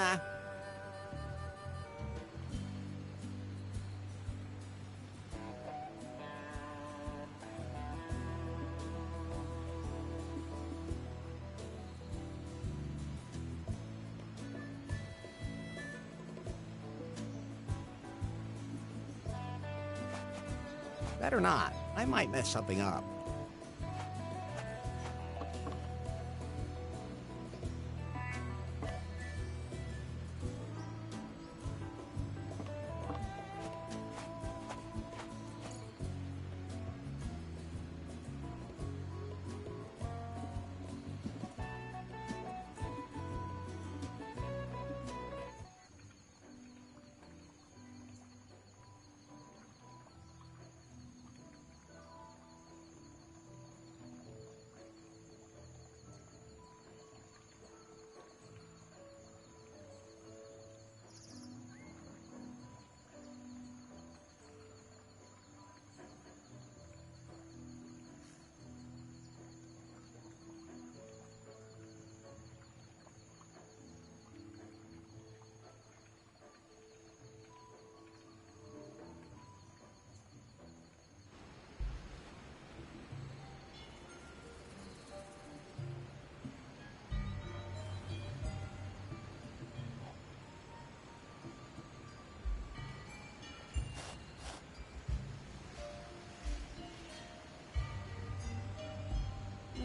Ah. Better not. I might mess something up.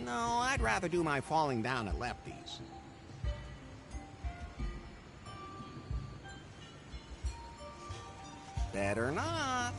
No, I'd rather do my falling down at Lefty's. Better not.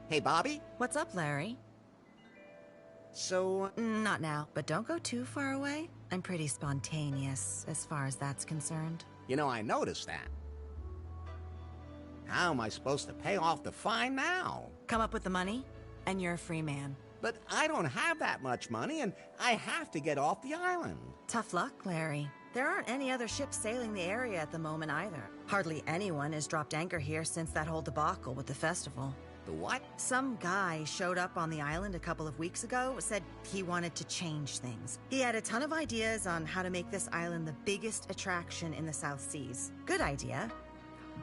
Hey, Bobby? What's up, Larry? So... Not now, but don't go too far away. I'm pretty spontaneous as far as that's concerned. You know, I noticed that. How am I supposed to pay off the fine now? Come up with the money, and you're a free man. But I don't have that much money, and I have to get off the island. Tough luck, Larry. There aren't any other ships sailing the area at the moment either. Hardly anyone has dropped anchor here since that whole debacle with the festival. The what? Some guy showed up on the island a couple of weeks ago, said he wanted to change things. He had a ton of ideas on how to make this island the biggest attraction in the South Seas. Good idea.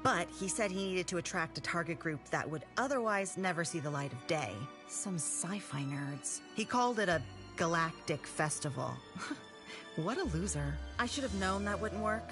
But he said he needed to attract a target group that would otherwise never see the light of day. Some sci-fi nerds. He called it a galactic festival. What a loser. I should have known that wouldn't work.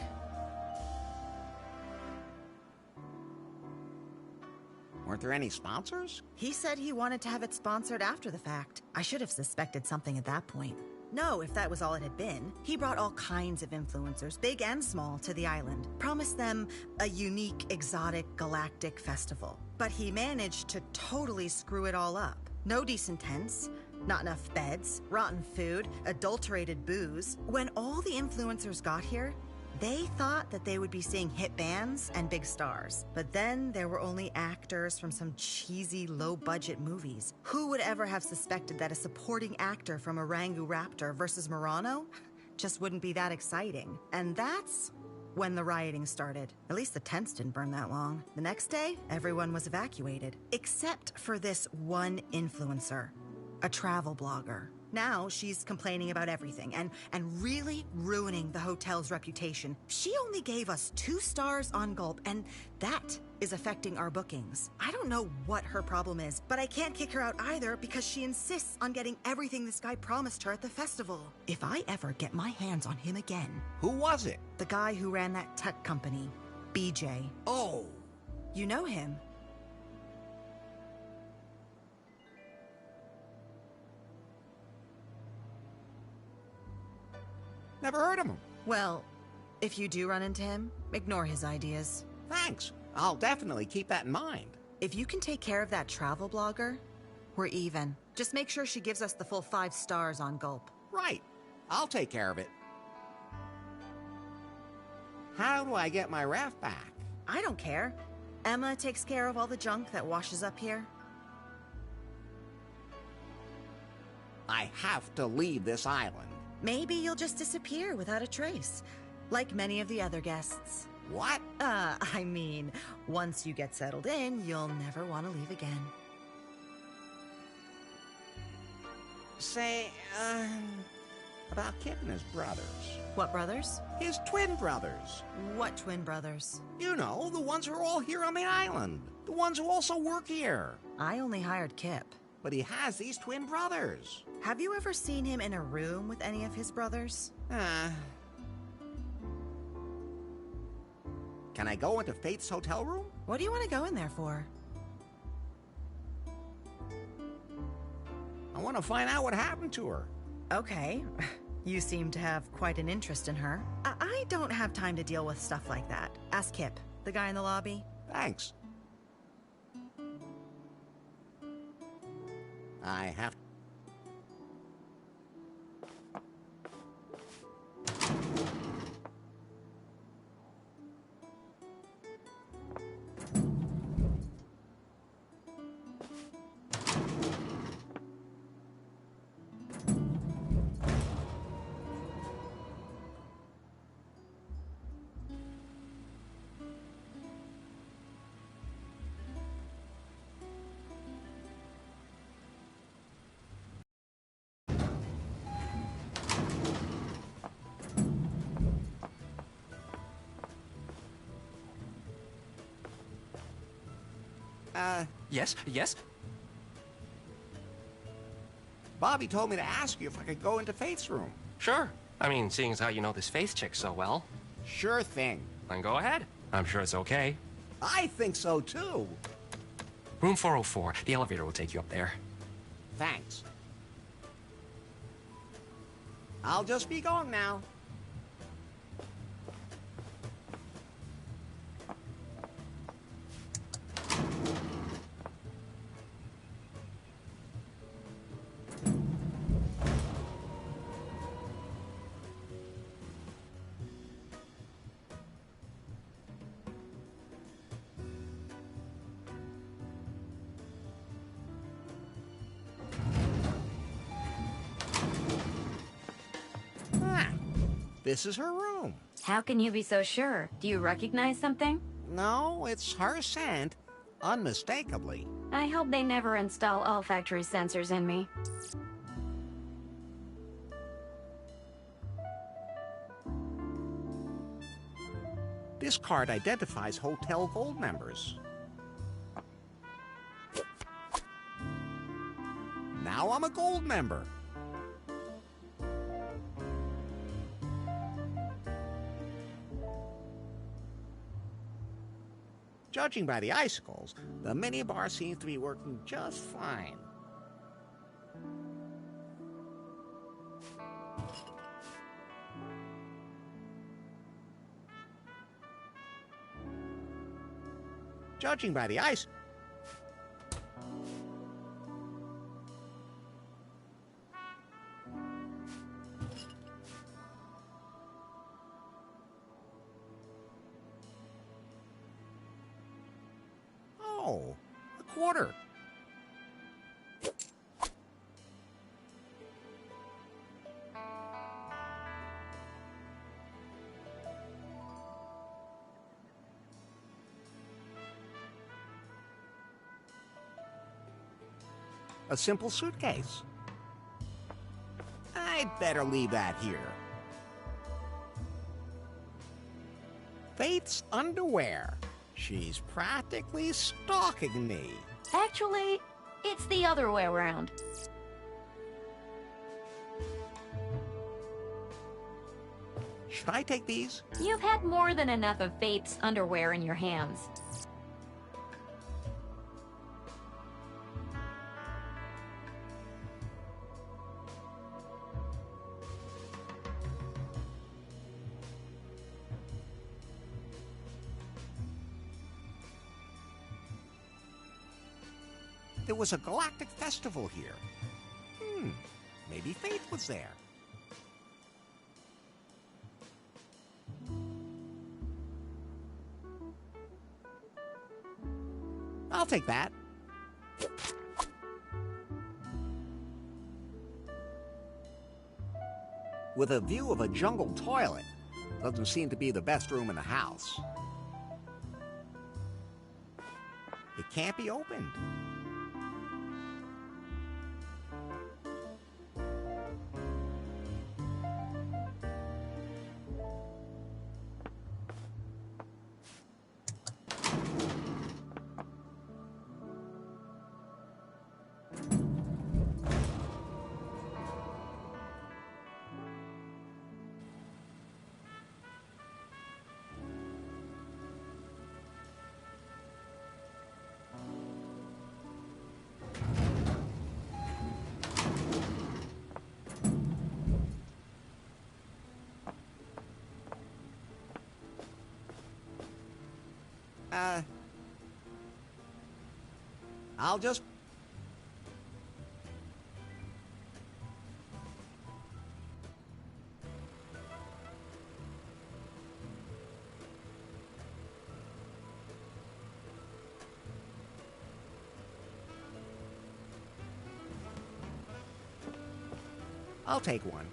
Weren't there any sponsors? He said he wanted to have it sponsored after the fact. I should have suspected something at that point. No, if that was all it had been. He brought all kinds of influencers, big and small, to the island. Promised them a unique, exotic, galactic festival. But he managed to totally screw it all up. No decent tents, not enough beds, rotten food, adulterated booze. When all the influencers got here, they thought that they would be seeing hit bands and big stars. But then there were only actors from some cheesy, low-budget movies. Who would ever have suspected that a supporting actor from Orangu Raptor versus Murano just wouldn't be that exciting? And that's when the rioting started. At least the tents didn't burn that long. The next day, everyone was evacuated, except for this one influencer, a travel blogger. Now she's complaining about everything and really ruining the hotel's reputation. She only gave us 2 stars on Gulp, and that is affecting our bookings. I don't know what her problem is, but I can't kick her out either because she insists on getting everything this guy promised her at the festival. If I ever get my hands on him again... Who was it? The guy who ran that tech company, BJ. Oh! You know him. Never heard of him. Well, if you do run into him, ignore his ideas. Thanks. I'll definitely keep that in mind. If you can take care of that travel blogger, we're even. Just make sure she gives us the full 5 stars on Gulp. Right. I'll take care of it. How do I get my raft back? I don't care. Emma takes care of all the junk that washes up here. I have to leave this island. Maybe you'll just disappear without a trace, like many of the other guests. What? I mean, once you get settled in, you'll never want to leave again. Say, about Kip and his brothers. What brothers? His twin brothers. What twin brothers? You know, the ones who are all here on the island. The ones who also work here. I only hired Kip. But he has these twin brothers. Have you ever seen him in a room with any of his brothers? Can I go into Faith's hotel room? What do you want to go in there for? I want to find out what happened to her. Okay. You seem to have quite an interest in her. I don't have time to deal with stuff like that. Ask Kip, the guy in the lobby. Thanks. I have... Yes? Bobby told me to ask you if I could go into Faith's room. Sure. I mean, seeing as how you know this Faith chick so well. Sure thing. Then go ahead. I'm sure it's okay. I think so, too. Room 404. The elevator will take you up there. Thanks. I'll just be going now. This is her room. How can you be so sure? Do you recognize something? No, it's her scent. Unmistakably. I hope they never install olfactory sensors in me. This card identifies Hotel Gold members. Now I'm a Gold member. Judging by the icicles, the minibar seems to be working just fine. Judging by the ice... Oh, a quarter. A simple suitcase. I'd better leave that here. Faith's underwear. She's practically stalking me. Actually, it's the other way around. Should I take these? You've had more than enough of Faith's underwear in your hands. There was a galactic festival here. Maybe Faith was there. I'll take that. With a view of a jungle toilet. Doesn't seem to be the best room in the house. It can't be opened. I'll just... I'll take one.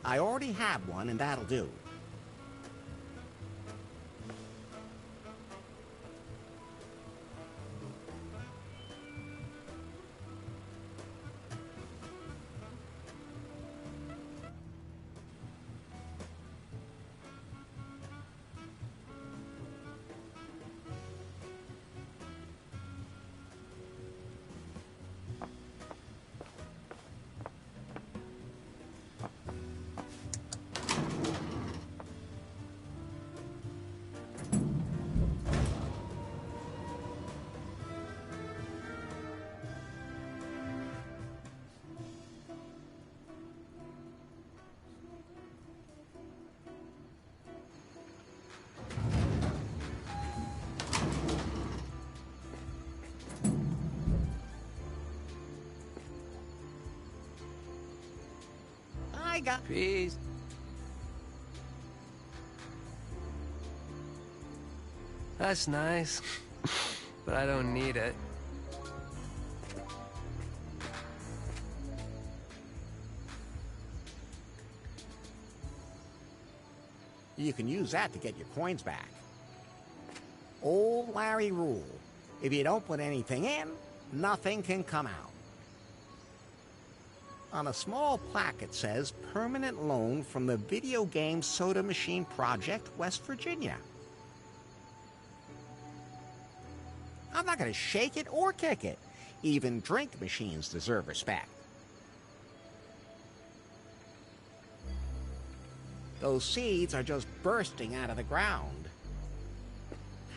I already have one, and that'll do. I got... Peace. That's nice, but I don't need it. You can use that to get your coins back. Old Larry rule. If you don't put anything in, nothing can come out. On a small plaque it says, permanent loan from the Video Game Soda Machine Project, West Virginia. I'm not going to shake it or kick it. Even drink machines deserve respect. Those seeds are just bursting out of the ground.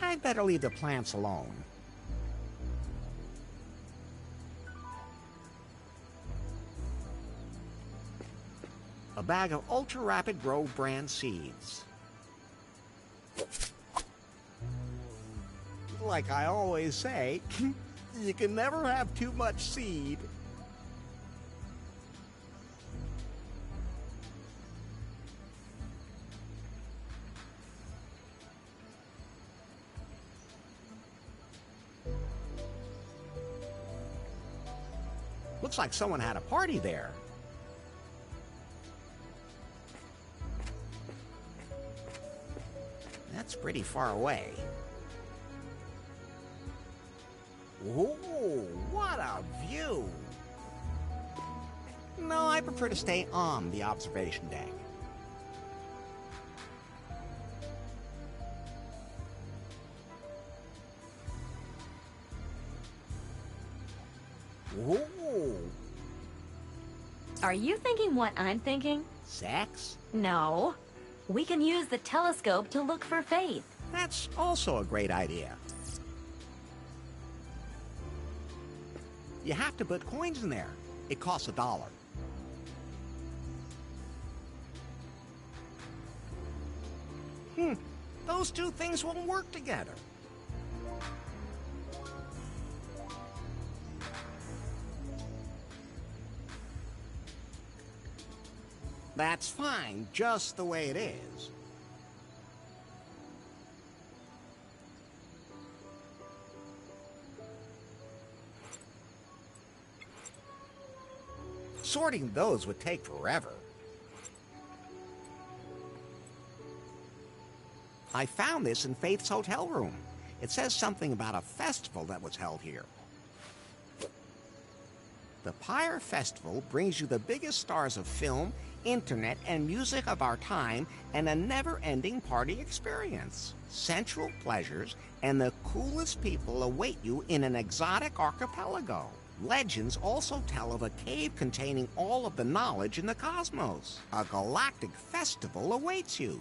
I'd better leave the plants alone. A bag of Ultra Rapid Grow brand seeds. Like I always say, you can never have too much seed. Looks like someone had a party there. That's pretty far away. Ooh, what a view! No, I prefer to stay on the observation deck. Ooh. Are you thinking what I'm thinking? Sex? No. We can use the telescope to look for Faith. That's also a great idea. You have to put coins in there. It costs $1. Those two things won't work together. That's fine, just the way it is. Sorting those would take forever. I found this in Faith's hotel room. It says something about a festival that was held here. The Pyre Festival brings you the biggest stars of film, internet, and music of our time, and a never-ending party experience. Sensual pleasures and the coolest people await you in an exotic archipelago. Legends also tell of a cave containing all of the knowledge in the cosmos. A galactic festival awaits you.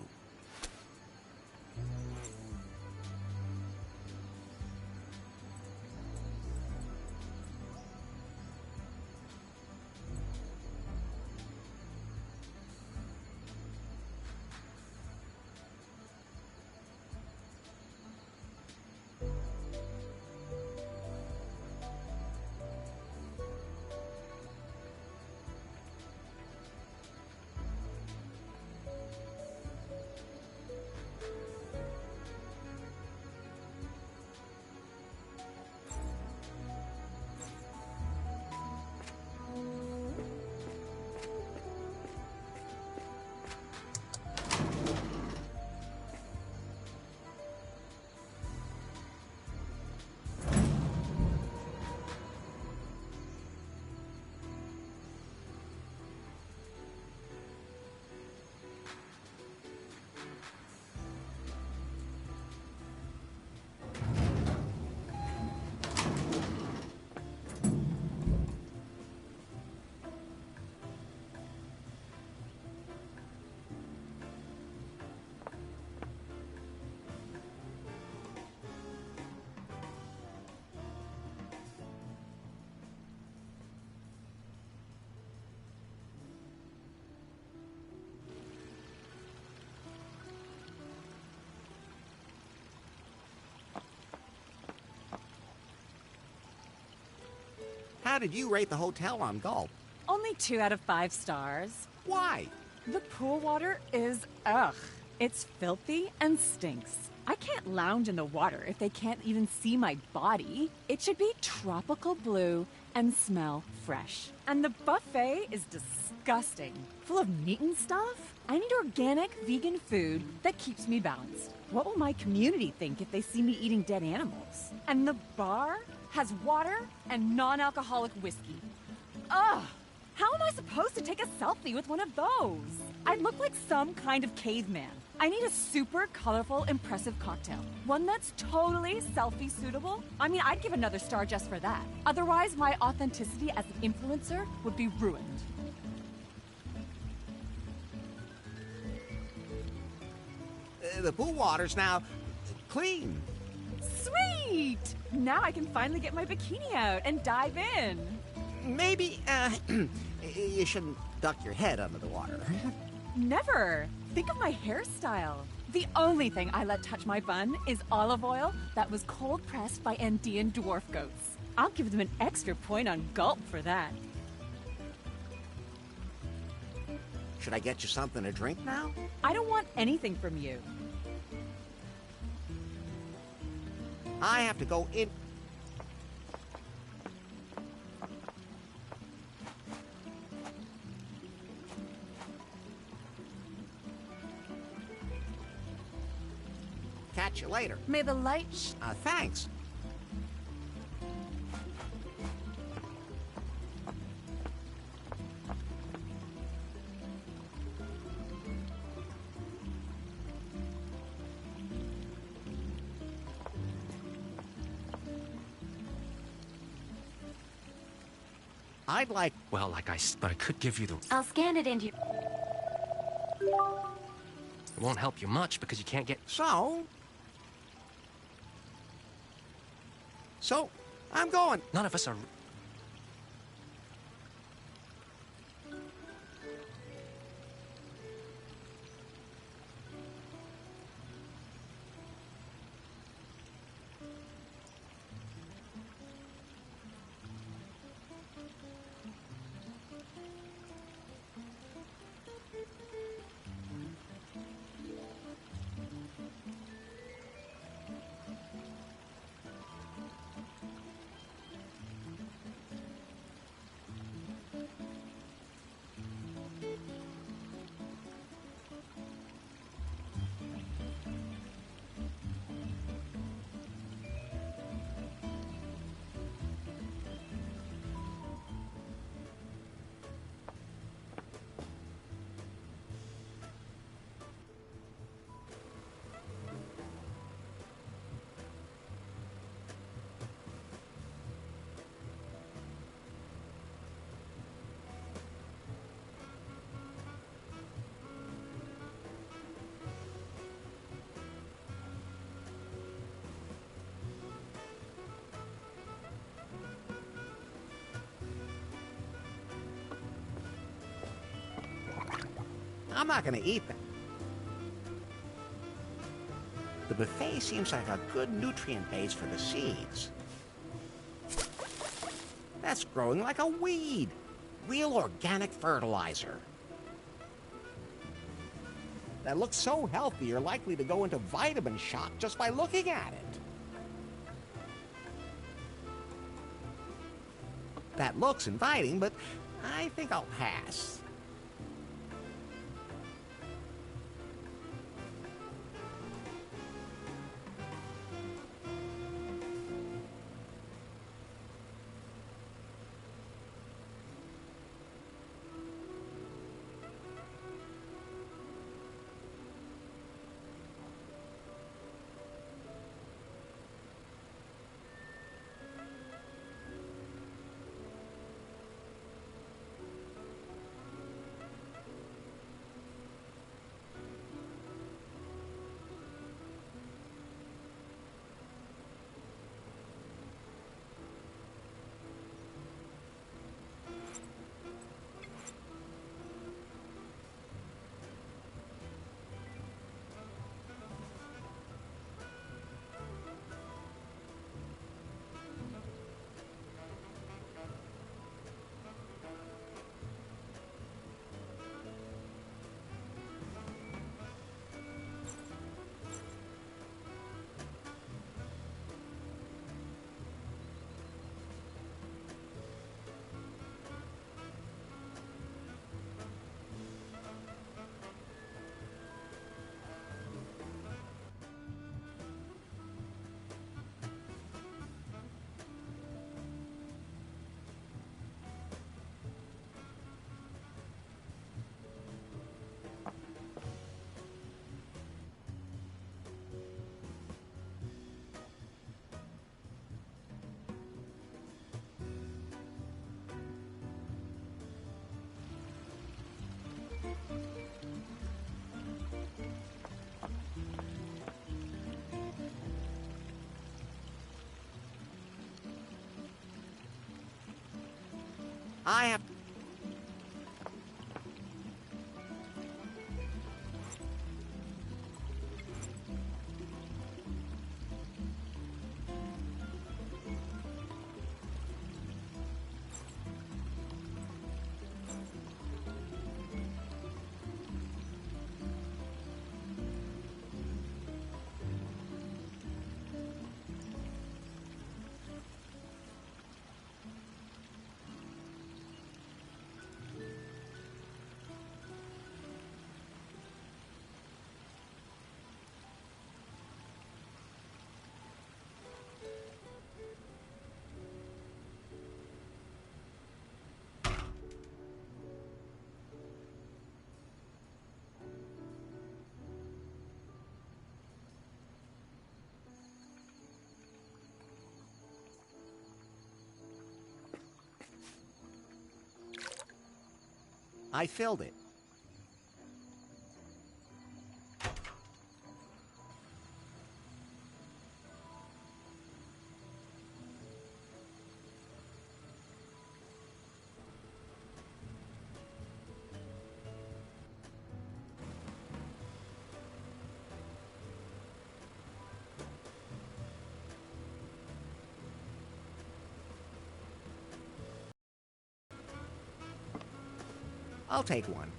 How did you rate the hotel on Gulp? Only 2 out of 5 stars. Why? The pool water is ugh. It's filthy and stinks. I can't lounge in the water if they can't even see my body. It should be tropical blue and smell fresh. And the buffet is disgusting. Full of meat and stuff. I need organic, vegan food that keeps me balanced. What will my community think if they see me eating dead animals? And the bar has water and non-alcoholic whiskey. Ugh! How am I supposed to take a selfie with one of those? I look like some kind of caveman. I need a super colorful, impressive cocktail. One that's totally selfie suitable. I mean, I'd give another star just for that. Otherwise, my authenticity as an influencer would be ruined. The pool water's now clean. Sweet! Now I can finally get my bikini out and dive in. Maybe, you shouldn't duck your head under the water. Never. Think of my hairstyle. The only thing I let touch my bun is olive oil that was cold pressed by Andean dwarf goats. I'll give them an extra point on Gulp for that. Should I get you something to drink now? I don't want anything from you. I have to go in. Catch you later. May the light Thanks. I'd like... Well, but I could give you the... I'll scan it into... It won't help you much because you can't get... So, I'm going. None of us are... I'm not gonna eat them. The buffet seems like a good nutrient base for the seeds. That's growing like a weed. Real organic fertilizer. That looks so healthy, you're likely to go into vitamin shock just by looking at it. That looks inviting, but I think I'll pass. I have... I filled it. I'll take one.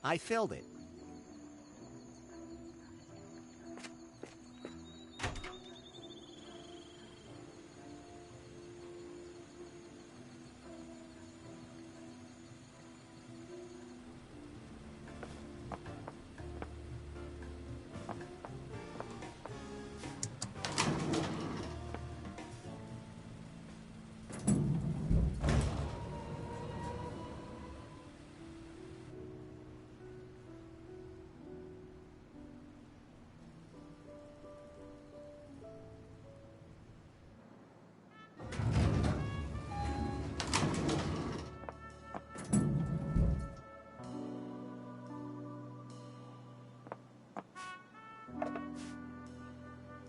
I filled it.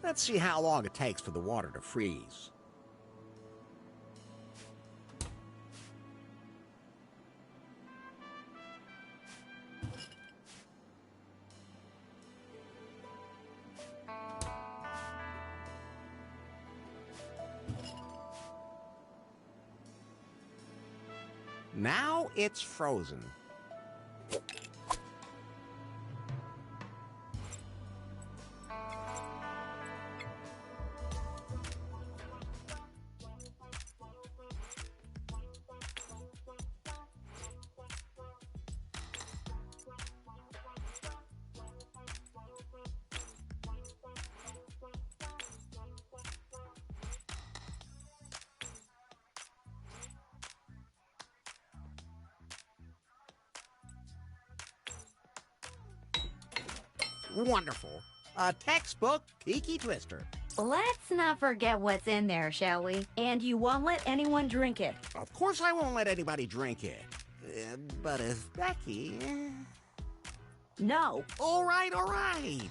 Let's see how long it takes for the water to freeze. Now it's frozen. Wonderful. A textbook Tiki Twister. Let's not forget what's in there, shall we? And you won't let anyone drink it. Of course I won't let anybody drink it. But if Becky... No. All right, all right.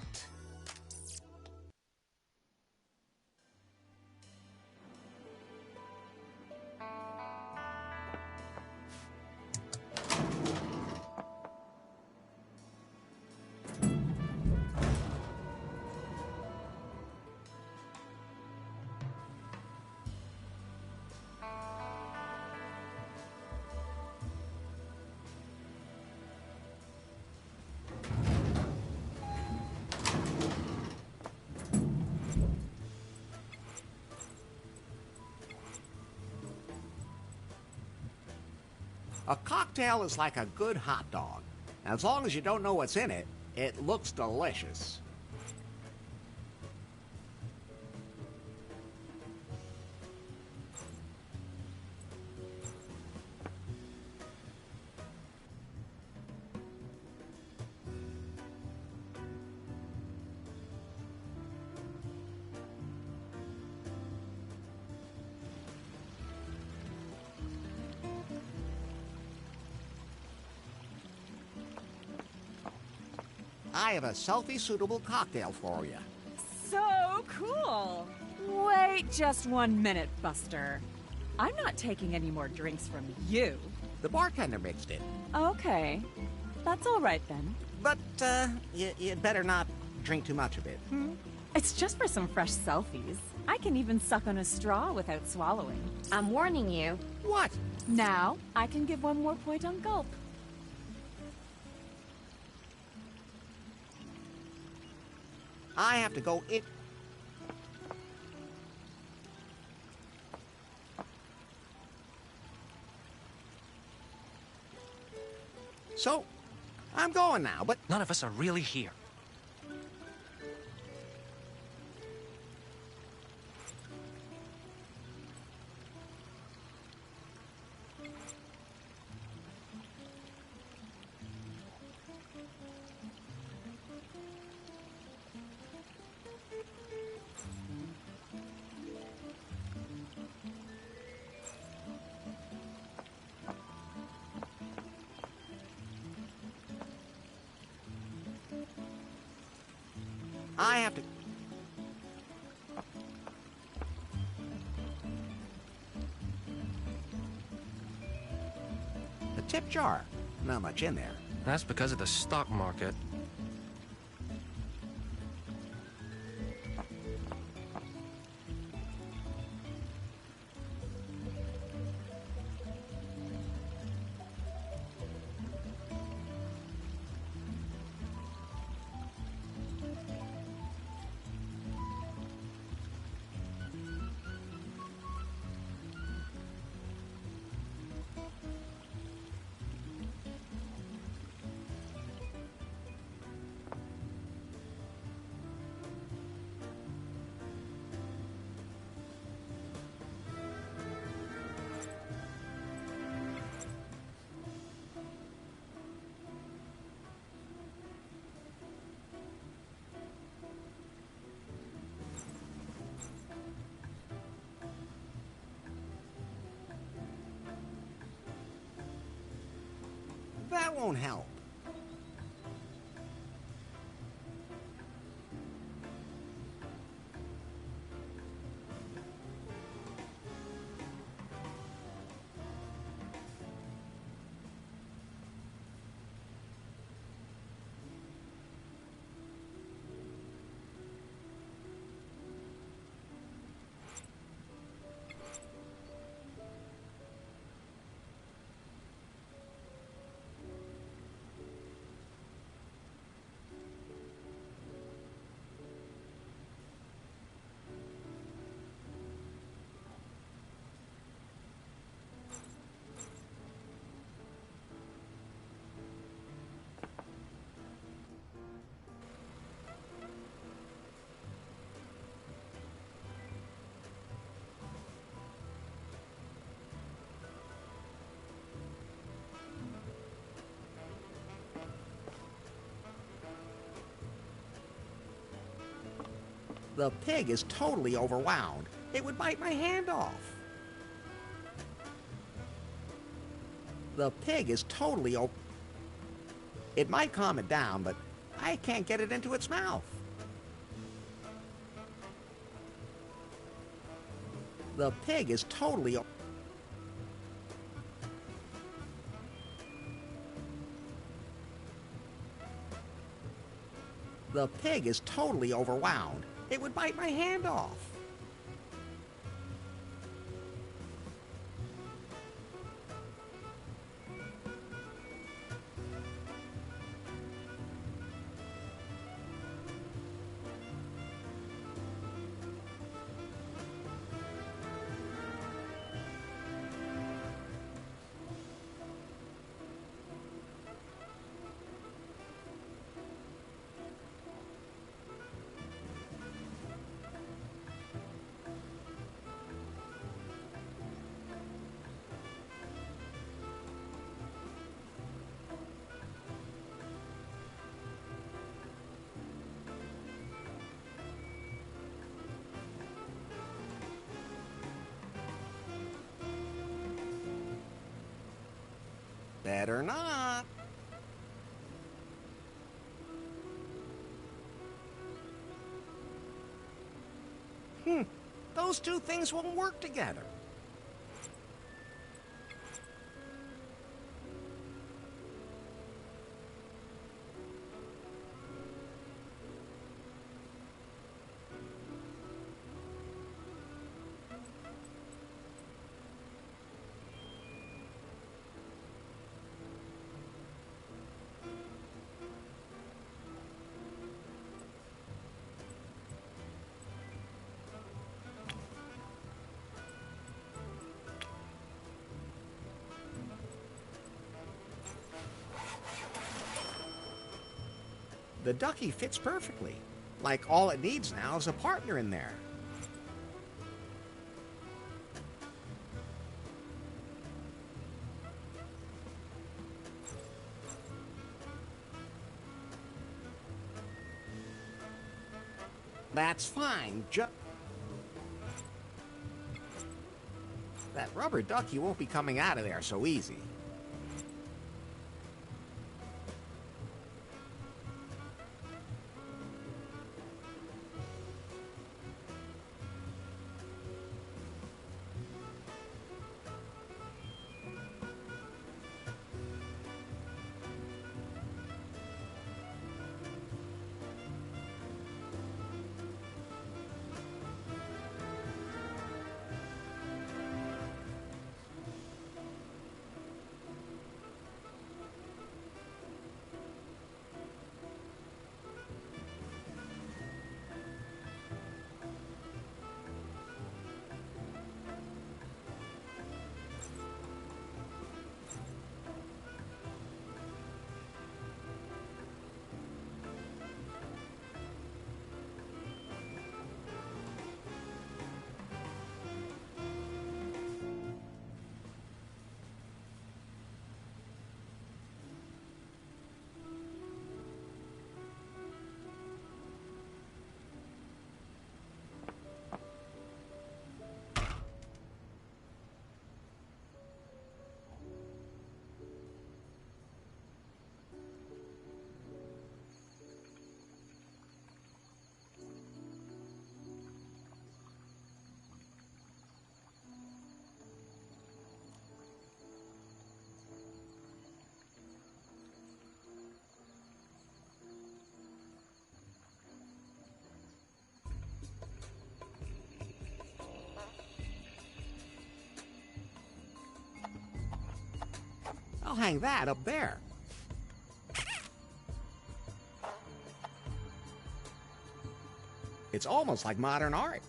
A cocktail is like a good hot dog. As long as you don't know what's in it, it looks delicious. I have a selfie-suitable cocktail for you. So cool! Wait just 1 minute, Buster. I'm not taking any more drinks from you. The bartender mixed it. Okay. That's all right then. But, you'd better not drink too much of it. It's just for some fresh selfies. I can even suck on a straw without swallowing. I'm warning you. What? Now, I can give one more point on gulp. I have to go in. So, I'm going now, but None of us are really here. I have to... A tip jar. Not much in there. That's because of the stock market. That won't help. The pig is totally overwound. It would bite my hand off. The pig is totally It might calm it down, but I can't get it into its mouth. The pig is totally The pig is totally overwound. It would bite my hand off. Better not. Those two things won't work together. The ducky fits perfectly. Like all it needs now is a partner in there. That's fine, that rubber ducky won't be coming out of there so easy. I'll hang that up there. It's almost like modern art.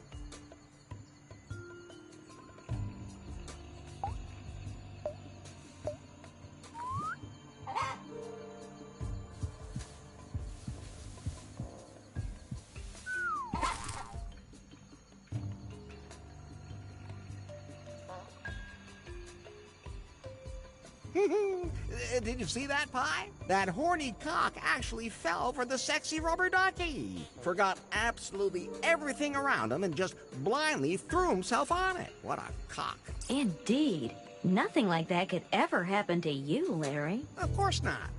Did you see that, Pie? That horny cock actually fell for the sexy rubber ducky. Forgot absolutely everything around him and just blindly threw himself on it. What a cock. Indeed. Nothing like that could ever happen to you, Larry. Of course not.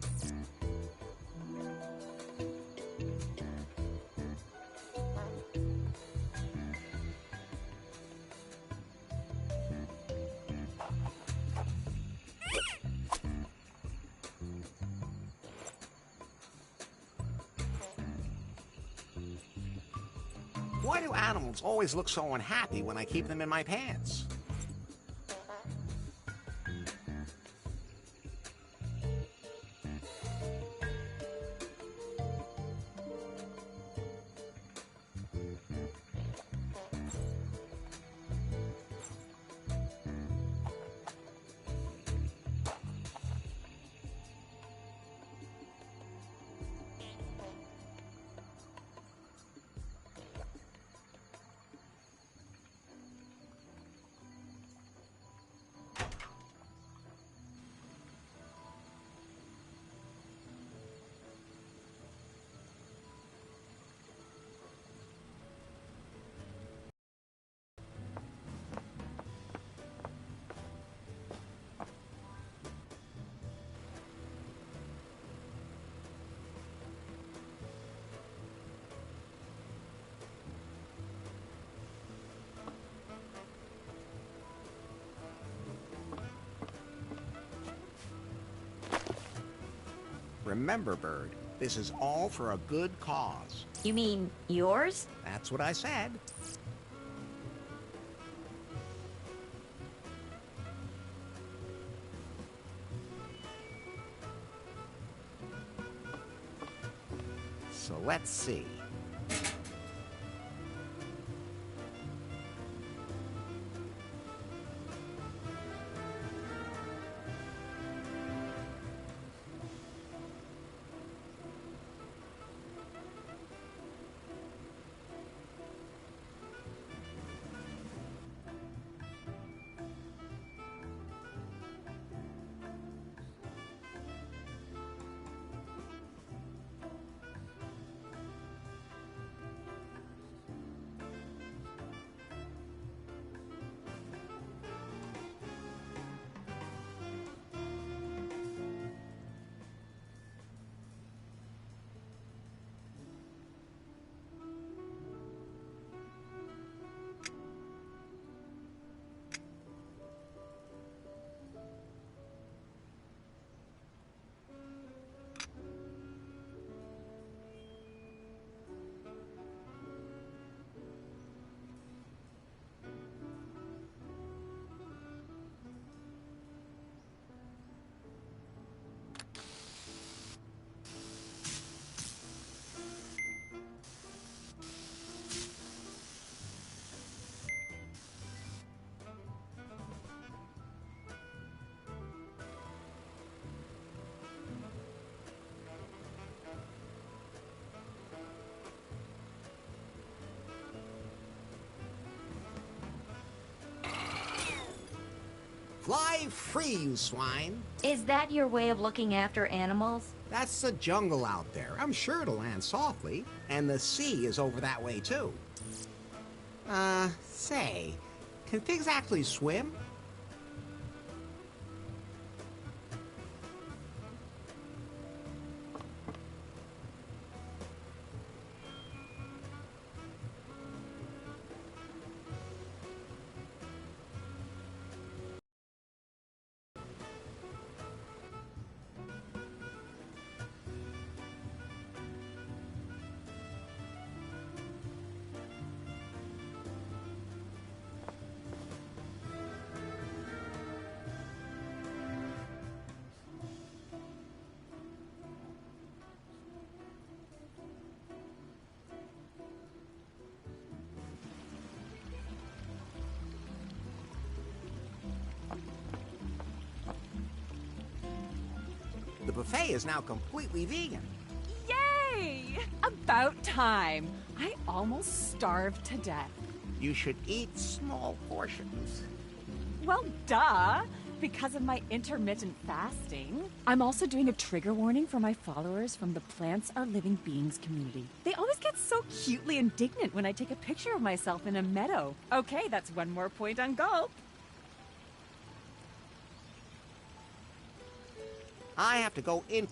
Why do animals always look so unhappy when I keep them in my pants? Remember, Bird, this is all for a good cause. You mean yours? That's what I said. So let's see. Fly free, you swine. Is that your way of looking after animals? That's the jungle out there. I'm sure it'll land softly. And the sea is over that way, too. Say, can pigs actually swim? The buffet is now completely vegan. Yay! About time. I almost starved to death. You should eat small portions. Well, duh. Because of my intermittent fasting. I'm also doing a trigger warning for my followers from the Plants Are Living Beings community. They always get so cutely indignant when I take a picture of myself in a meadow. Okay, that's one more point on Gulp. I have to go in.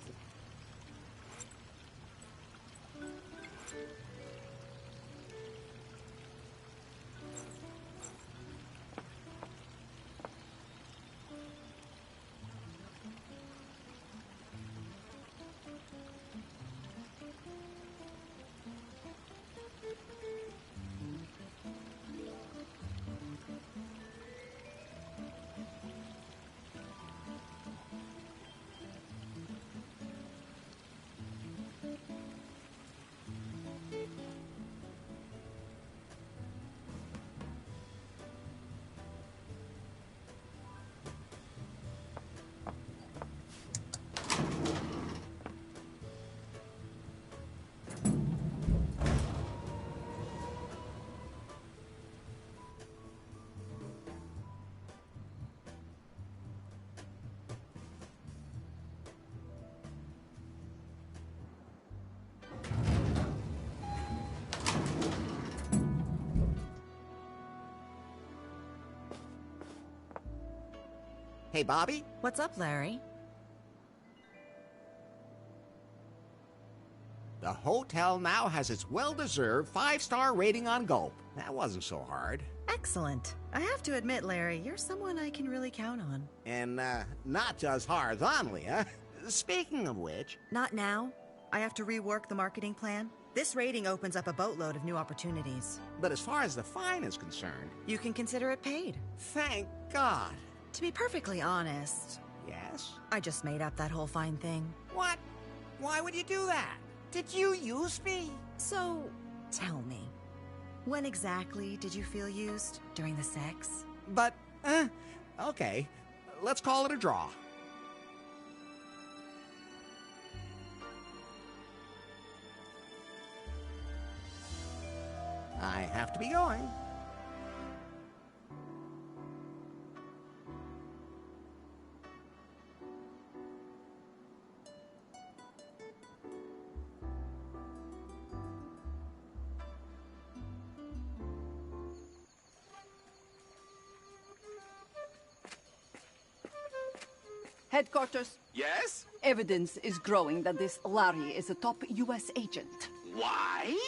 Hey, Bobby? What's up, Larry? The hotel now has its well-deserved 5-star rating on Gulp. That wasn't so hard. Excellent. I have to admit, Larry, you're someone I can really count on. And, not just horizontally, huh? Speaking of which... Not now. I have to rework the marketing plan. This rating opens up a boatload of new opportunities. But as far as the fine is concerned... You can consider it paid. Thank God. To be perfectly honest... Yes? I just made up that whole fine thing. What? Why would you do that? Did you use me? So, tell me, when exactly did you feel used during the sex? But, okay. Let's call it a draw. I have to be going. Headquarters. Yes? Evidence is growing that this Larry is a top U.S. agent. Why?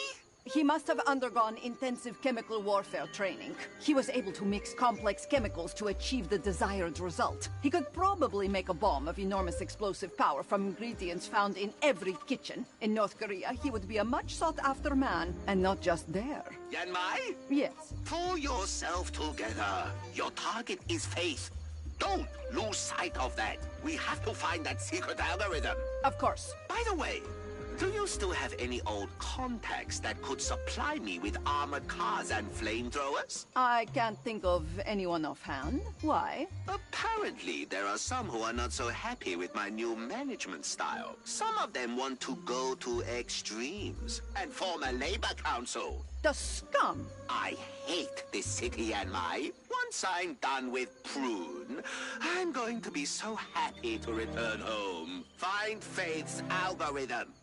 He must have undergone intensive chemical warfare training. He was able to mix complex chemicals to achieve the desired result. He could probably make a bomb of enormous explosive power from ingredients found in every kitchen. In North Korea, he would be a much sought-after man, and not just there. Yan Mai? Yes. Pull yourself together. Your target is Faith. Don't lose sight of that. We have to find that secret algorithm. Of course. By the way, do you still have any old contacts that could supply me with armored cars and flamethrowers? I can't think of anyone offhand. Why? Apparently, there are some who are not so happy with my new management style. Some of them want to go to extremes and form a labor council. The scum! I hate this city and once I'm done with Prune, I'm going to be so happy to return home. Find Faith's algorithm.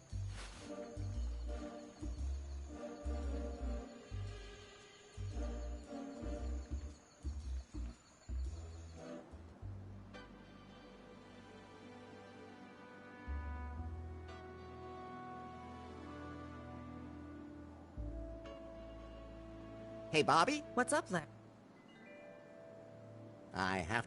Hey, Bobby? What's up, Larry? I have...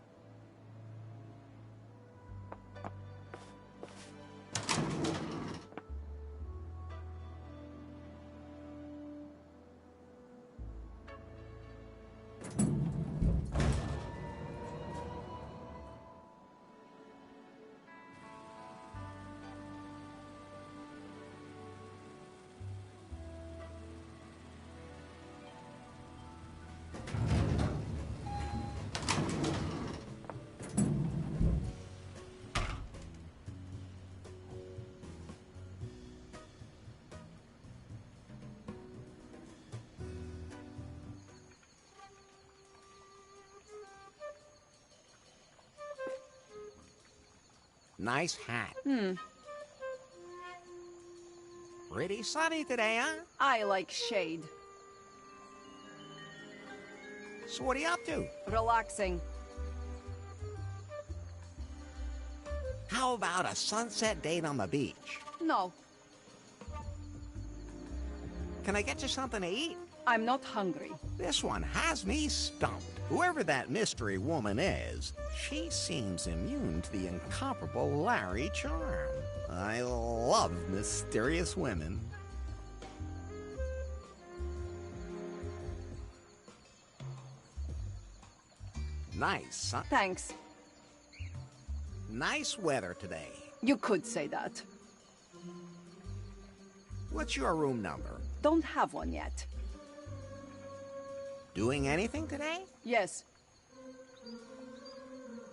Nice hat. Pretty sunny today, huh? I like shade. So what are you up to? Relaxing. How about a sunset date on the beach? No, Can I get you something to eat? I'm not hungry. This one has me stumped. Whoever that mystery woman is, she seems immune to the incomparable Larry charm. I love mysterious women. Nice, huh? Thanks. Nice weather today. You could say that. What's your room number? Don't have one yet. Doing anything today? Yes,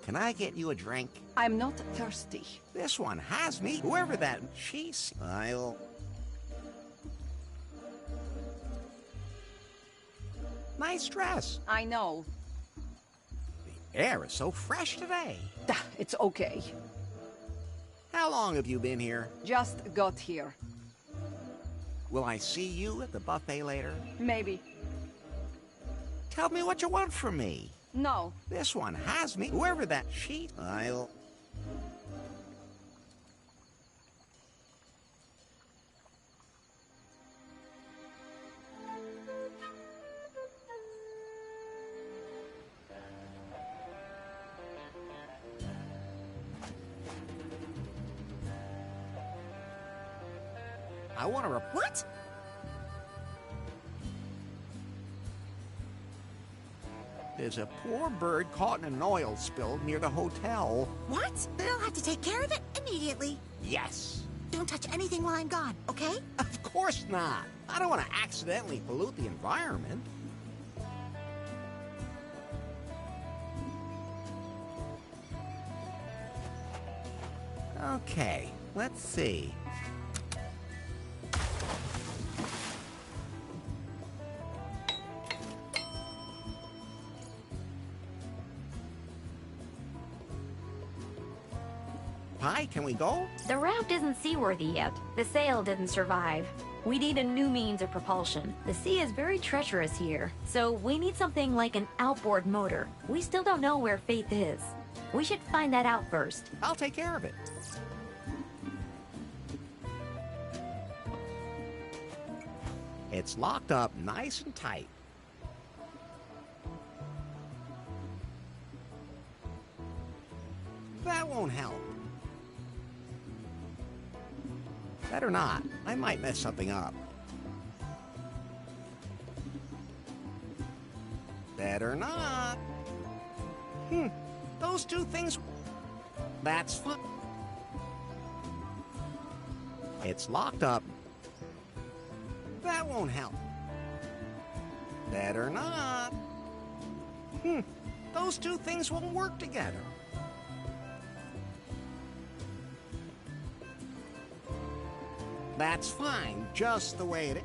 Can I get you a drink? I'm not thirsty. This one has me. Whoever that... I'll... Nice dress. I know. The air is so fresh today. It's okay. How long have you been here? Just got here. Will I see you at the buffet later? Maybe. Tell me what you want from me. No. This one has me. Whoever that... I'll... I want to What? There's a poor bird caught in an oil spill near the hotel. What? Then I'll have to take care of it immediately. Yes. Don't touch anything while I'm gone, okay? Of course not. I don't want to accidentally pollute the environment. Okay, let's see. Hi, can we go? The raft isn't seaworthy yet. The sail didn't survive. We need a new means of propulsion. The sea is very treacherous here, so we need something like an outboard motor. We still don't know where Faith is. We should find that out first. I'll take care of it. It's locked up nice and tight. That won't help. Better not. I might mess something up. Better not. Those two things... That's fun. It's locked up. That won't help. Better not. Those two things won't work together. That's fine, just the way it is.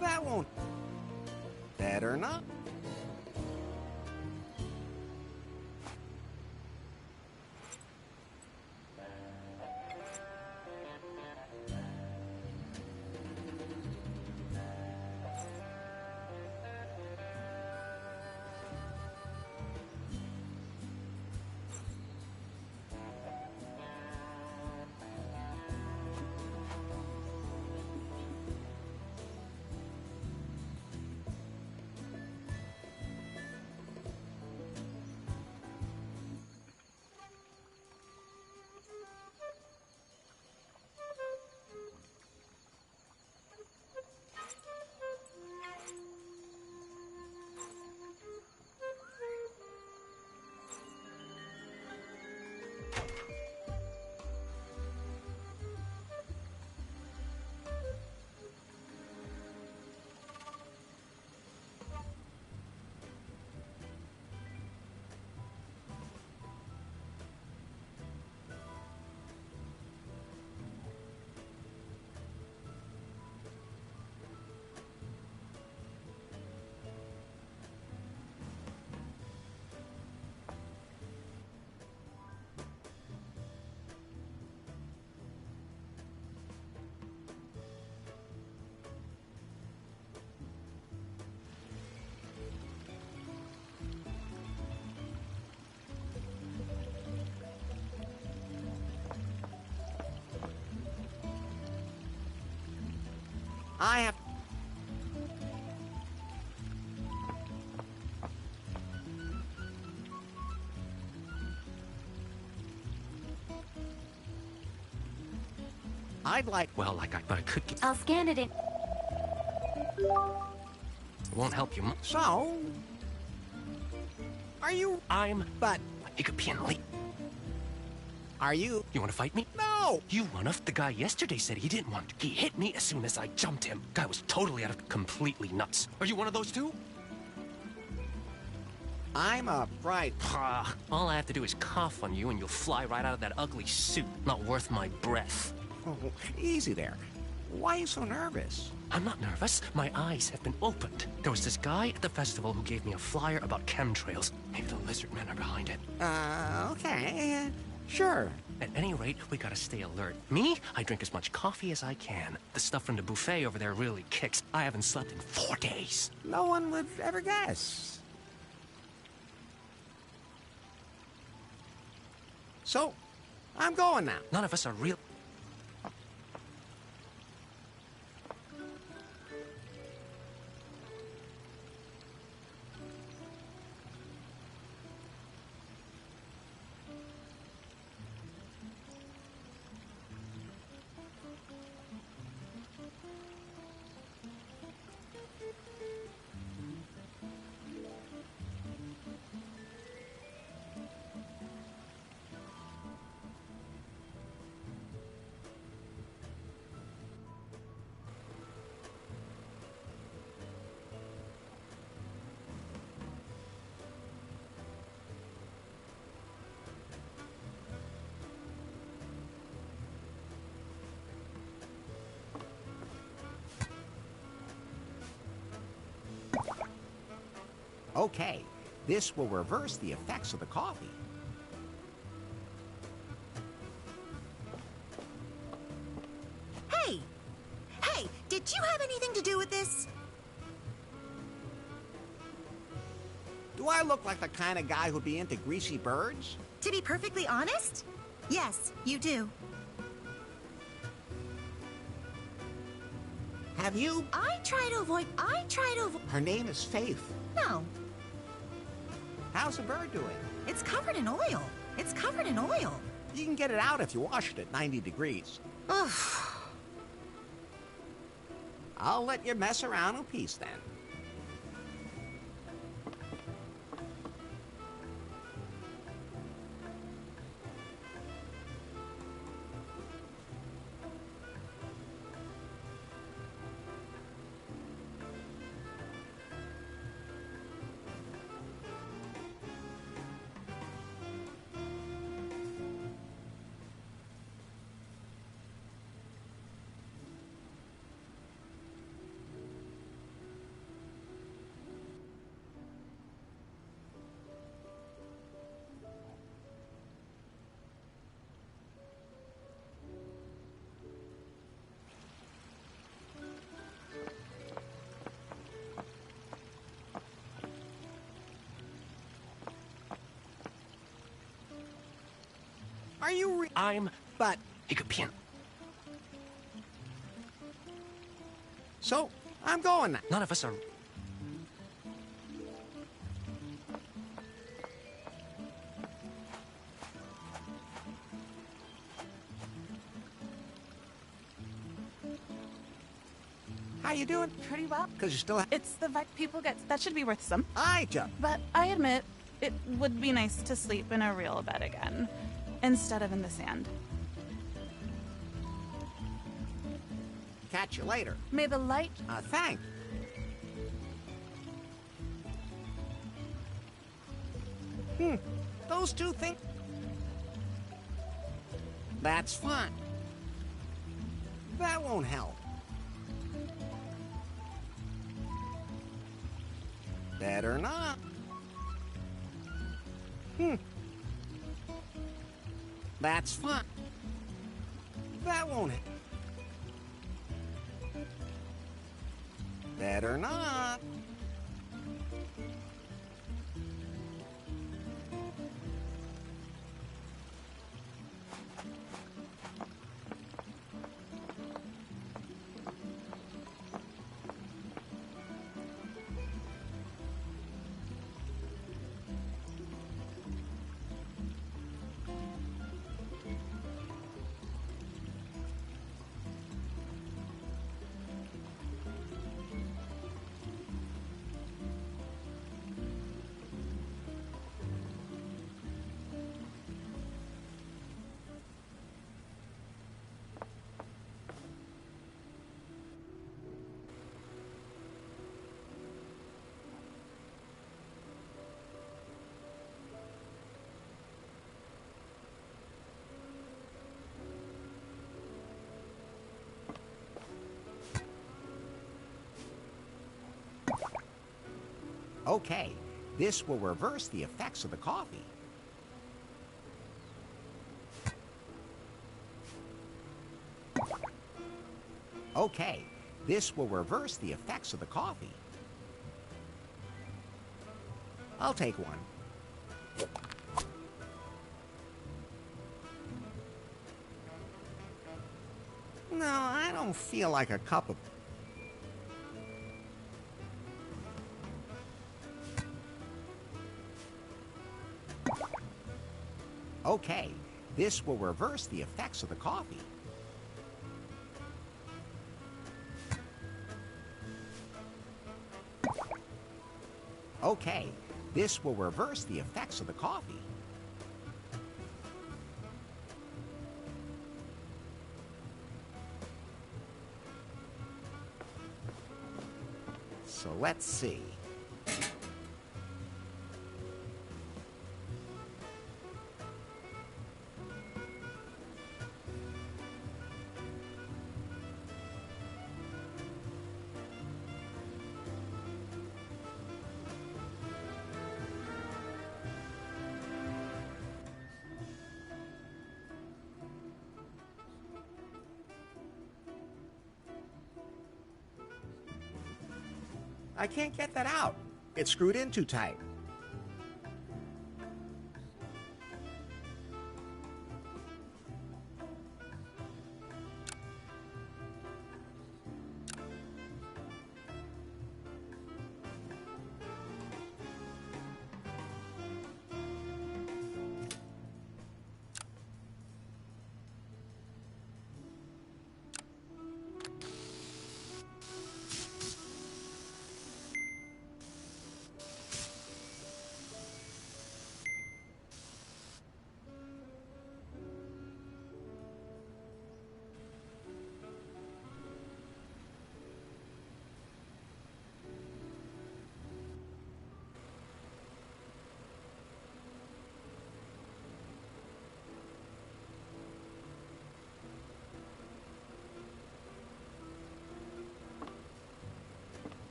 That won't... Better not. I have... I'd like... Well, like I could get... I'll scan it in. It won't help you. So... Are you... I'm... But... Hiccupian. Are you... You want to fight me? No! You run off. The guy yesterday said he didn't want to. He hit me as soon as I jumped him. Guy was totally completely nuts. Are you one of those two? I'm a bright... All I have to do is cough on you and you'll fly right out of that ugly suit. Not worth my breath. Oh, easy there. Why are you so nervous? I'm not nervous. My eyes have been opened. There was this guy at the festival who gave me a flyer about chemtrails. Maybe the lizard men are behind it. Okay. Sure. At any rate, we gotta stay alert. Me? I drink as much coffee as I can. The stuff from the buffet over there really kicks. I haven't slept in 4 days. No one would ever guess. So, I'm going now. None of us are real... Okay, this will reverse the effects of the coffee. Hey! Hey, did you have anything to do with this? Do I look like the kind of guy who'd be into greasy birds? To be perfectly honest, yes, you do. Have you? I try to avoid... Her name is Faith. No, How's the bird doing? it's covered in oil. It's covered in oil. You can get it out if you wash it at 90 degrees. Ugh. I'll let you mess around in peace then. Are you I'm... But... Hiccupian. So, I'm going now. None of us are... How you doing? Pretty well. Because you still have... It's the vibe people get. That should be worth some. I jump. But I admit, it would be nice to sleep in a real bed again, instead of in the sand. Catch you later. May the light... Thanks. Those two things... That's fun. That won't help. Better not. That's fun. That won't help. Better not. Okay, this will reverse the effects of the coffee. Okay, this will reverse the effects of the coffee. I'll take one. No, I don't feel like a cup of... Okay, this will reverse the effects of the coffee. Okay, this will reverse the effects of the coffee. So let's see. I can't get that out. It's screwed in too tight.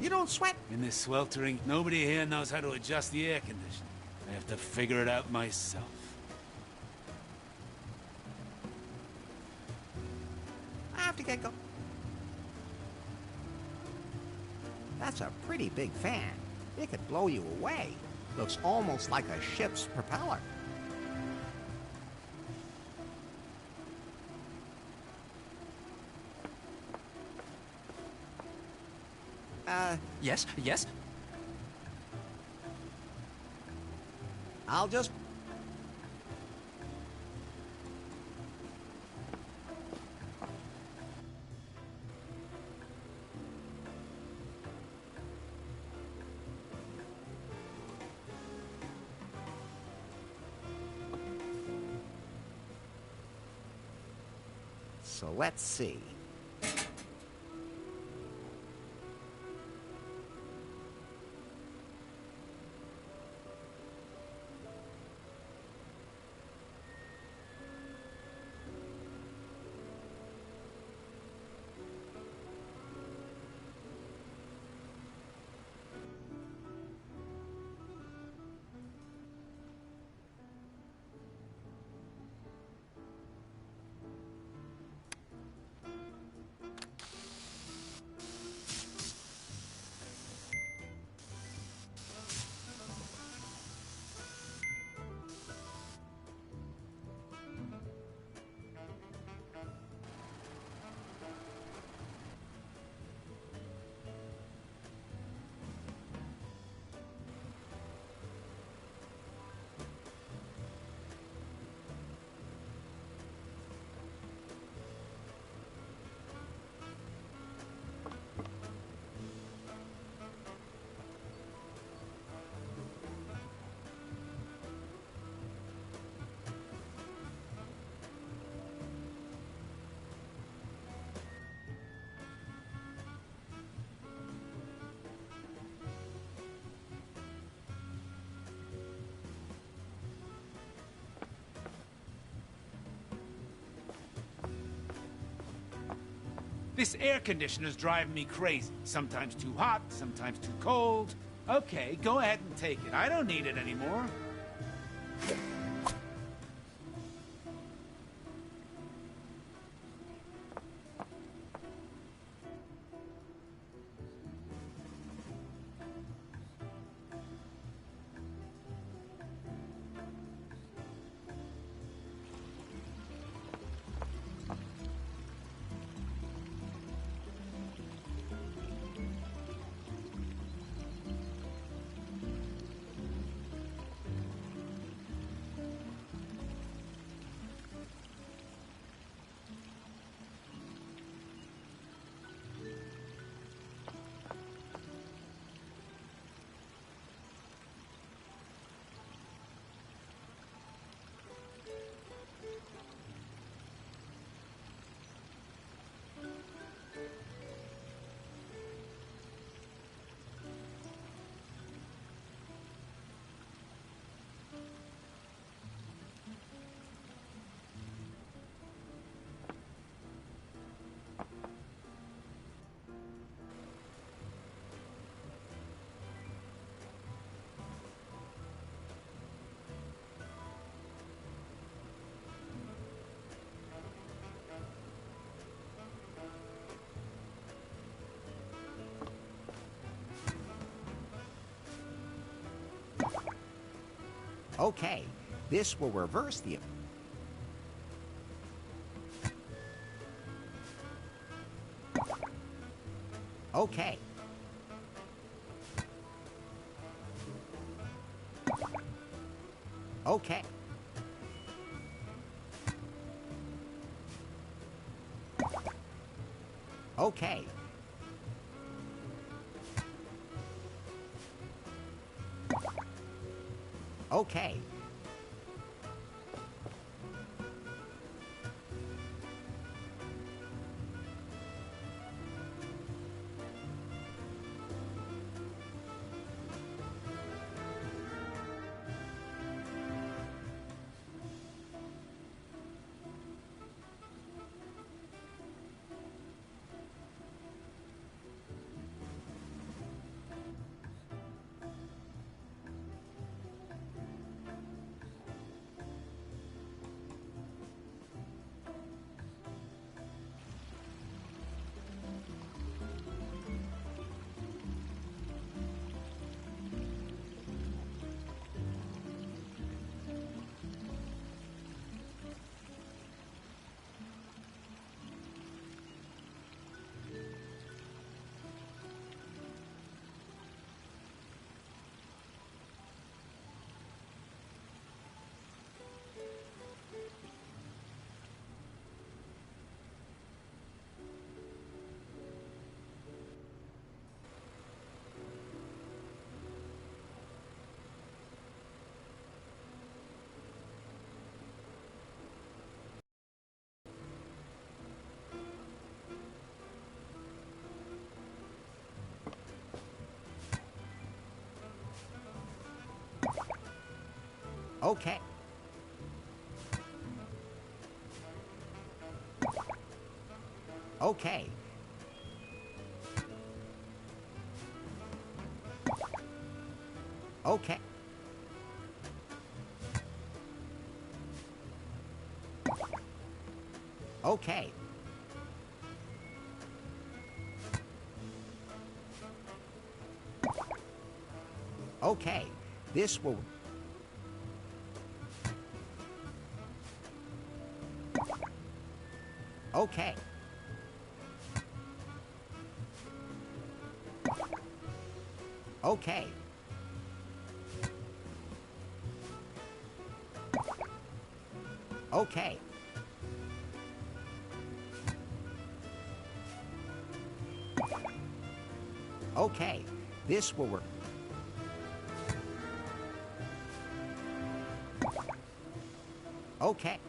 You don't sweat. In this sweltering, nobody here knows how to adjust the air conditioning. I have to figure it out myself. I have to get go. That's a pretty big fan. It could blow you away. Looks almost like a ship's propeller. Yes, yes? I'll just... So let's see. This air conditioner's driving me crazy. Sometimes too hot, sometimes too cold. Okay, go ahead and take it. I don't need it anymore. Okay, this will reverse the... Okay. Okay. Okay. Okay. Okay. Okay. Okay. Okay. Okay. This will... Okay. Okay. Okay. Okay. This will work. Okay.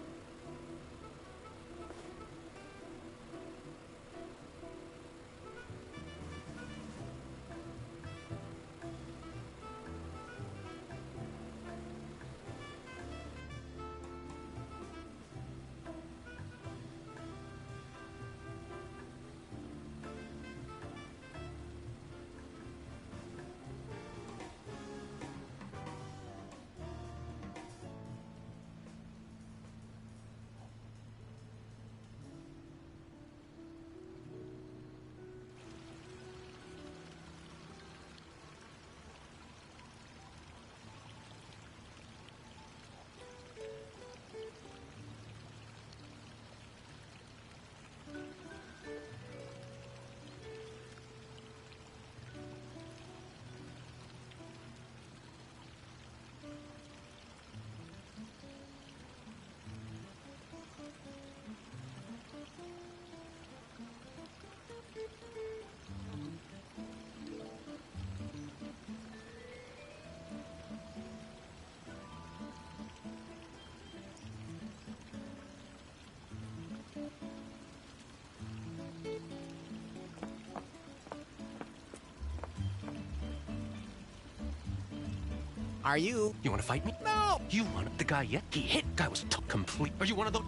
Are you? You want to fight me? No! You want the guy yet? He hit. Guy was complete. Are you one of those?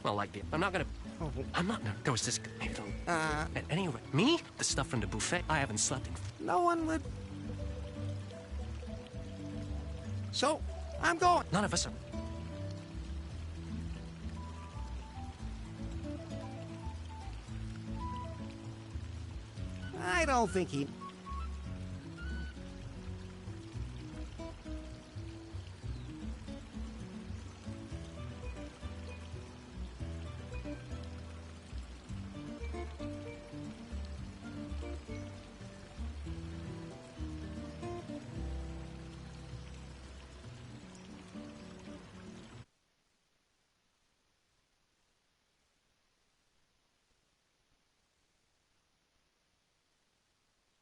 Well, like the... I'm not gonna... I'm not... No, there was this... At any rate, me? The stuff from the buffet? I haven't slept in... No one would... So, I'm going. None of us are... I don't think he...